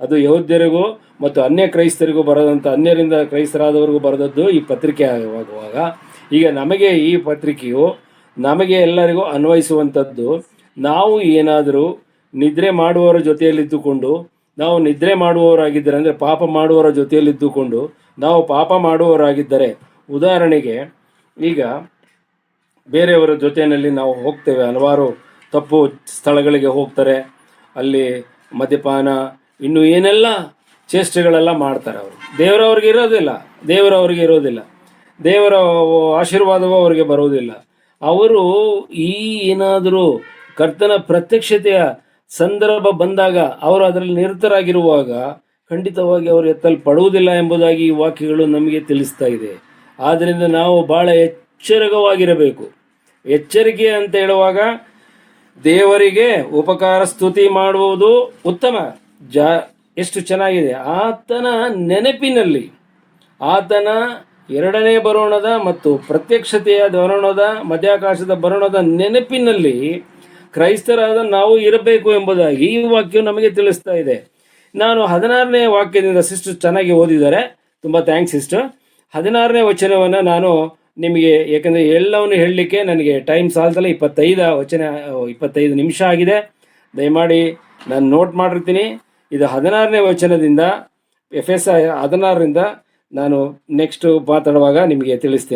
ಅದು ಯಹೂದ್ಯರಿಗೂ ಮತ್ತು ಅನ್ಯ ಕ್ರೈಸ್ತರಿಗೂ ಬರೆದಂಥ, ಅನ್ಯರಿಂದ ಕ್ರೈಸ್ತರಾದವರಿಗೂ ಬರೆದದ್ದು ಈ ಪತ್ರಿಕೆ ಆಗುವಾಗ, ಈಗ ನಮಗೆ ಈ ಪತ್ರಿಕೆಯು ನಮಗೆ ಎಲ್ಲರಿಗೂ ಅನ್ವಯಿಸುವಂಥದ್ದು. ನಾವು ಏನಾದರೂ ನಿದ್ರೆ ಮಾಡುವವರ ಜೊತೆಯಲ್ಲಿದ್ದುಕೊಂಡು, ನಾವು ನಿದ್ರೆ ಮಾಡುವವರಾಗಿದ್ದರೆ, ಅಂದರೆ ಪಾಪ ಮಾಡುವವರ ಜೊತೆಯಲ್ಲಿದ್ದುಕೊಂಡು ನಾವು ಪಾಪ ಮಾಡುವವರಾಗಿದ್ದರೆ, ಉದಾಹರಣೆಗೆ ಈಗ ಬೇರೆಯವರ ಜೊತೆಯಲ್ಲಿ ನಾವು ಹೋಗ್ತೇವೆ, ಹಲವಾರು ತಪ್ಪು ಸ್ಥಳಗಳಿಗೆ ಹೋಗ್ತಾರೆ, ಅಲ್ಲಿ ಮದ್ಯಪಾನ ಇನ್ನು ಏನೆಲ್ಲ ಚೇಷ್ಟೆಗಳೆಲ್ಲ ಮಾಡ್ತಾರೆ. ಅವರು ದೇವರವ್ರಿಗೆ ಇರೋದಿಲ್ಲ, ದೇವರ ಆಶೀರ್ವಾದವೂ ಅವರಿಗೆ ಬರುವುದಿಲ್ಲ. ಅವರು ಏನಾದರೂ ಕರ್ತನ ಪ್ರತ್ಯಕ್ಷತೆಯ ಸಂದರ್ಭ ಬಂದಾಗ ಅವರು ಅದರಲ್ಲಿ ನಿರತರಾಗಿರುವಾಗ ಖಂಡಿತವಾಗಿ ಅವರು ಎತ್ತಲ್ಪಡುವುದಿಲ್ಲ ಎಂಬುದಾಗಿ ಈ ವಾಕ್ಯಗಳು ನಮಗೆ ತಿಳಿಸ್ತಾ ಇದೆ. ಆದ್ದರಿಂದ ನಾವು ಭಾಳ ಎಚ್ಚರಿಕವಾಗಿರಬೇಕು. ಎಚ್ಚರಿಕೆ ಅಂತ ಹೇಳುವಾಗ ದೇವರಿಗೆ ಉಪಕಾರ ಸ್ತುತಿ ಮಾಡುವುದು ಉತ್ತಮ, ಎಷ್ಟು ಚೆನ್ನಾಗಿದೆ. ಆತನ ನೆನಪಿನಲ್ಲಿ, ಆತನ ಎರಡನೇ ಬರೋಣದ ಮತ್ತು ಪ್ರತ್ಯಕ್ಷತೆಯ ಬರೋಣದ, ಮಧ್ಯಾಕಾಶದ ಬರೋಣದ ನೆನಪಿನಲ್ಲಿ ಕ್ರೈಸ್ತರಾದ ನಾವು ಇರಬೇಕು ಎಂಬುದಾಗಿ ಈ ವಾಕ್ಯವು ನಮಗೆ ತಿಳಿಸ್ತಾ ಇದೆ. ನಾನು 16ನೇ ವಾಕ್ಯದಿಂದ, ಸಿಸ್ಟರ್ ಚೆನ್ನಾಗಿ ಓದಿದ್ದಾರೆ, ತುಂಬ ಥ್ಯಾಂಕ್ಸ್ ಸಿಸ್ಟರ್. 16ನೇ ವಚನವನ್ನು ನಾನು ನಿಮಗೆ, ಏಕೆಂದರೆ ಎಲ್ಲವನ್ನು ಹೇಳಲಿಕ್ಕೆ ನನಗೆ ಟೈಮ್ ಸಾಲ್ತಲ್ಲ, 25 ನಿಮಿಷ ಆಗಿದೆ. ದಯಮಾಡಿ ನಾನು ನೋಟ್ ಮಾಡಿರ್ತೀನಿ. ಇದು 16ನೇ ವಚನದಿಂದ, ಎಫೆಸ 16ರಿಂದ ನಾನು ನೆಕ್ಸ್ಟ್ ಮಾತಾಡುವಾಗ ನಿಮಗೆ ತಿಳಿಸ್ತೇನೆ.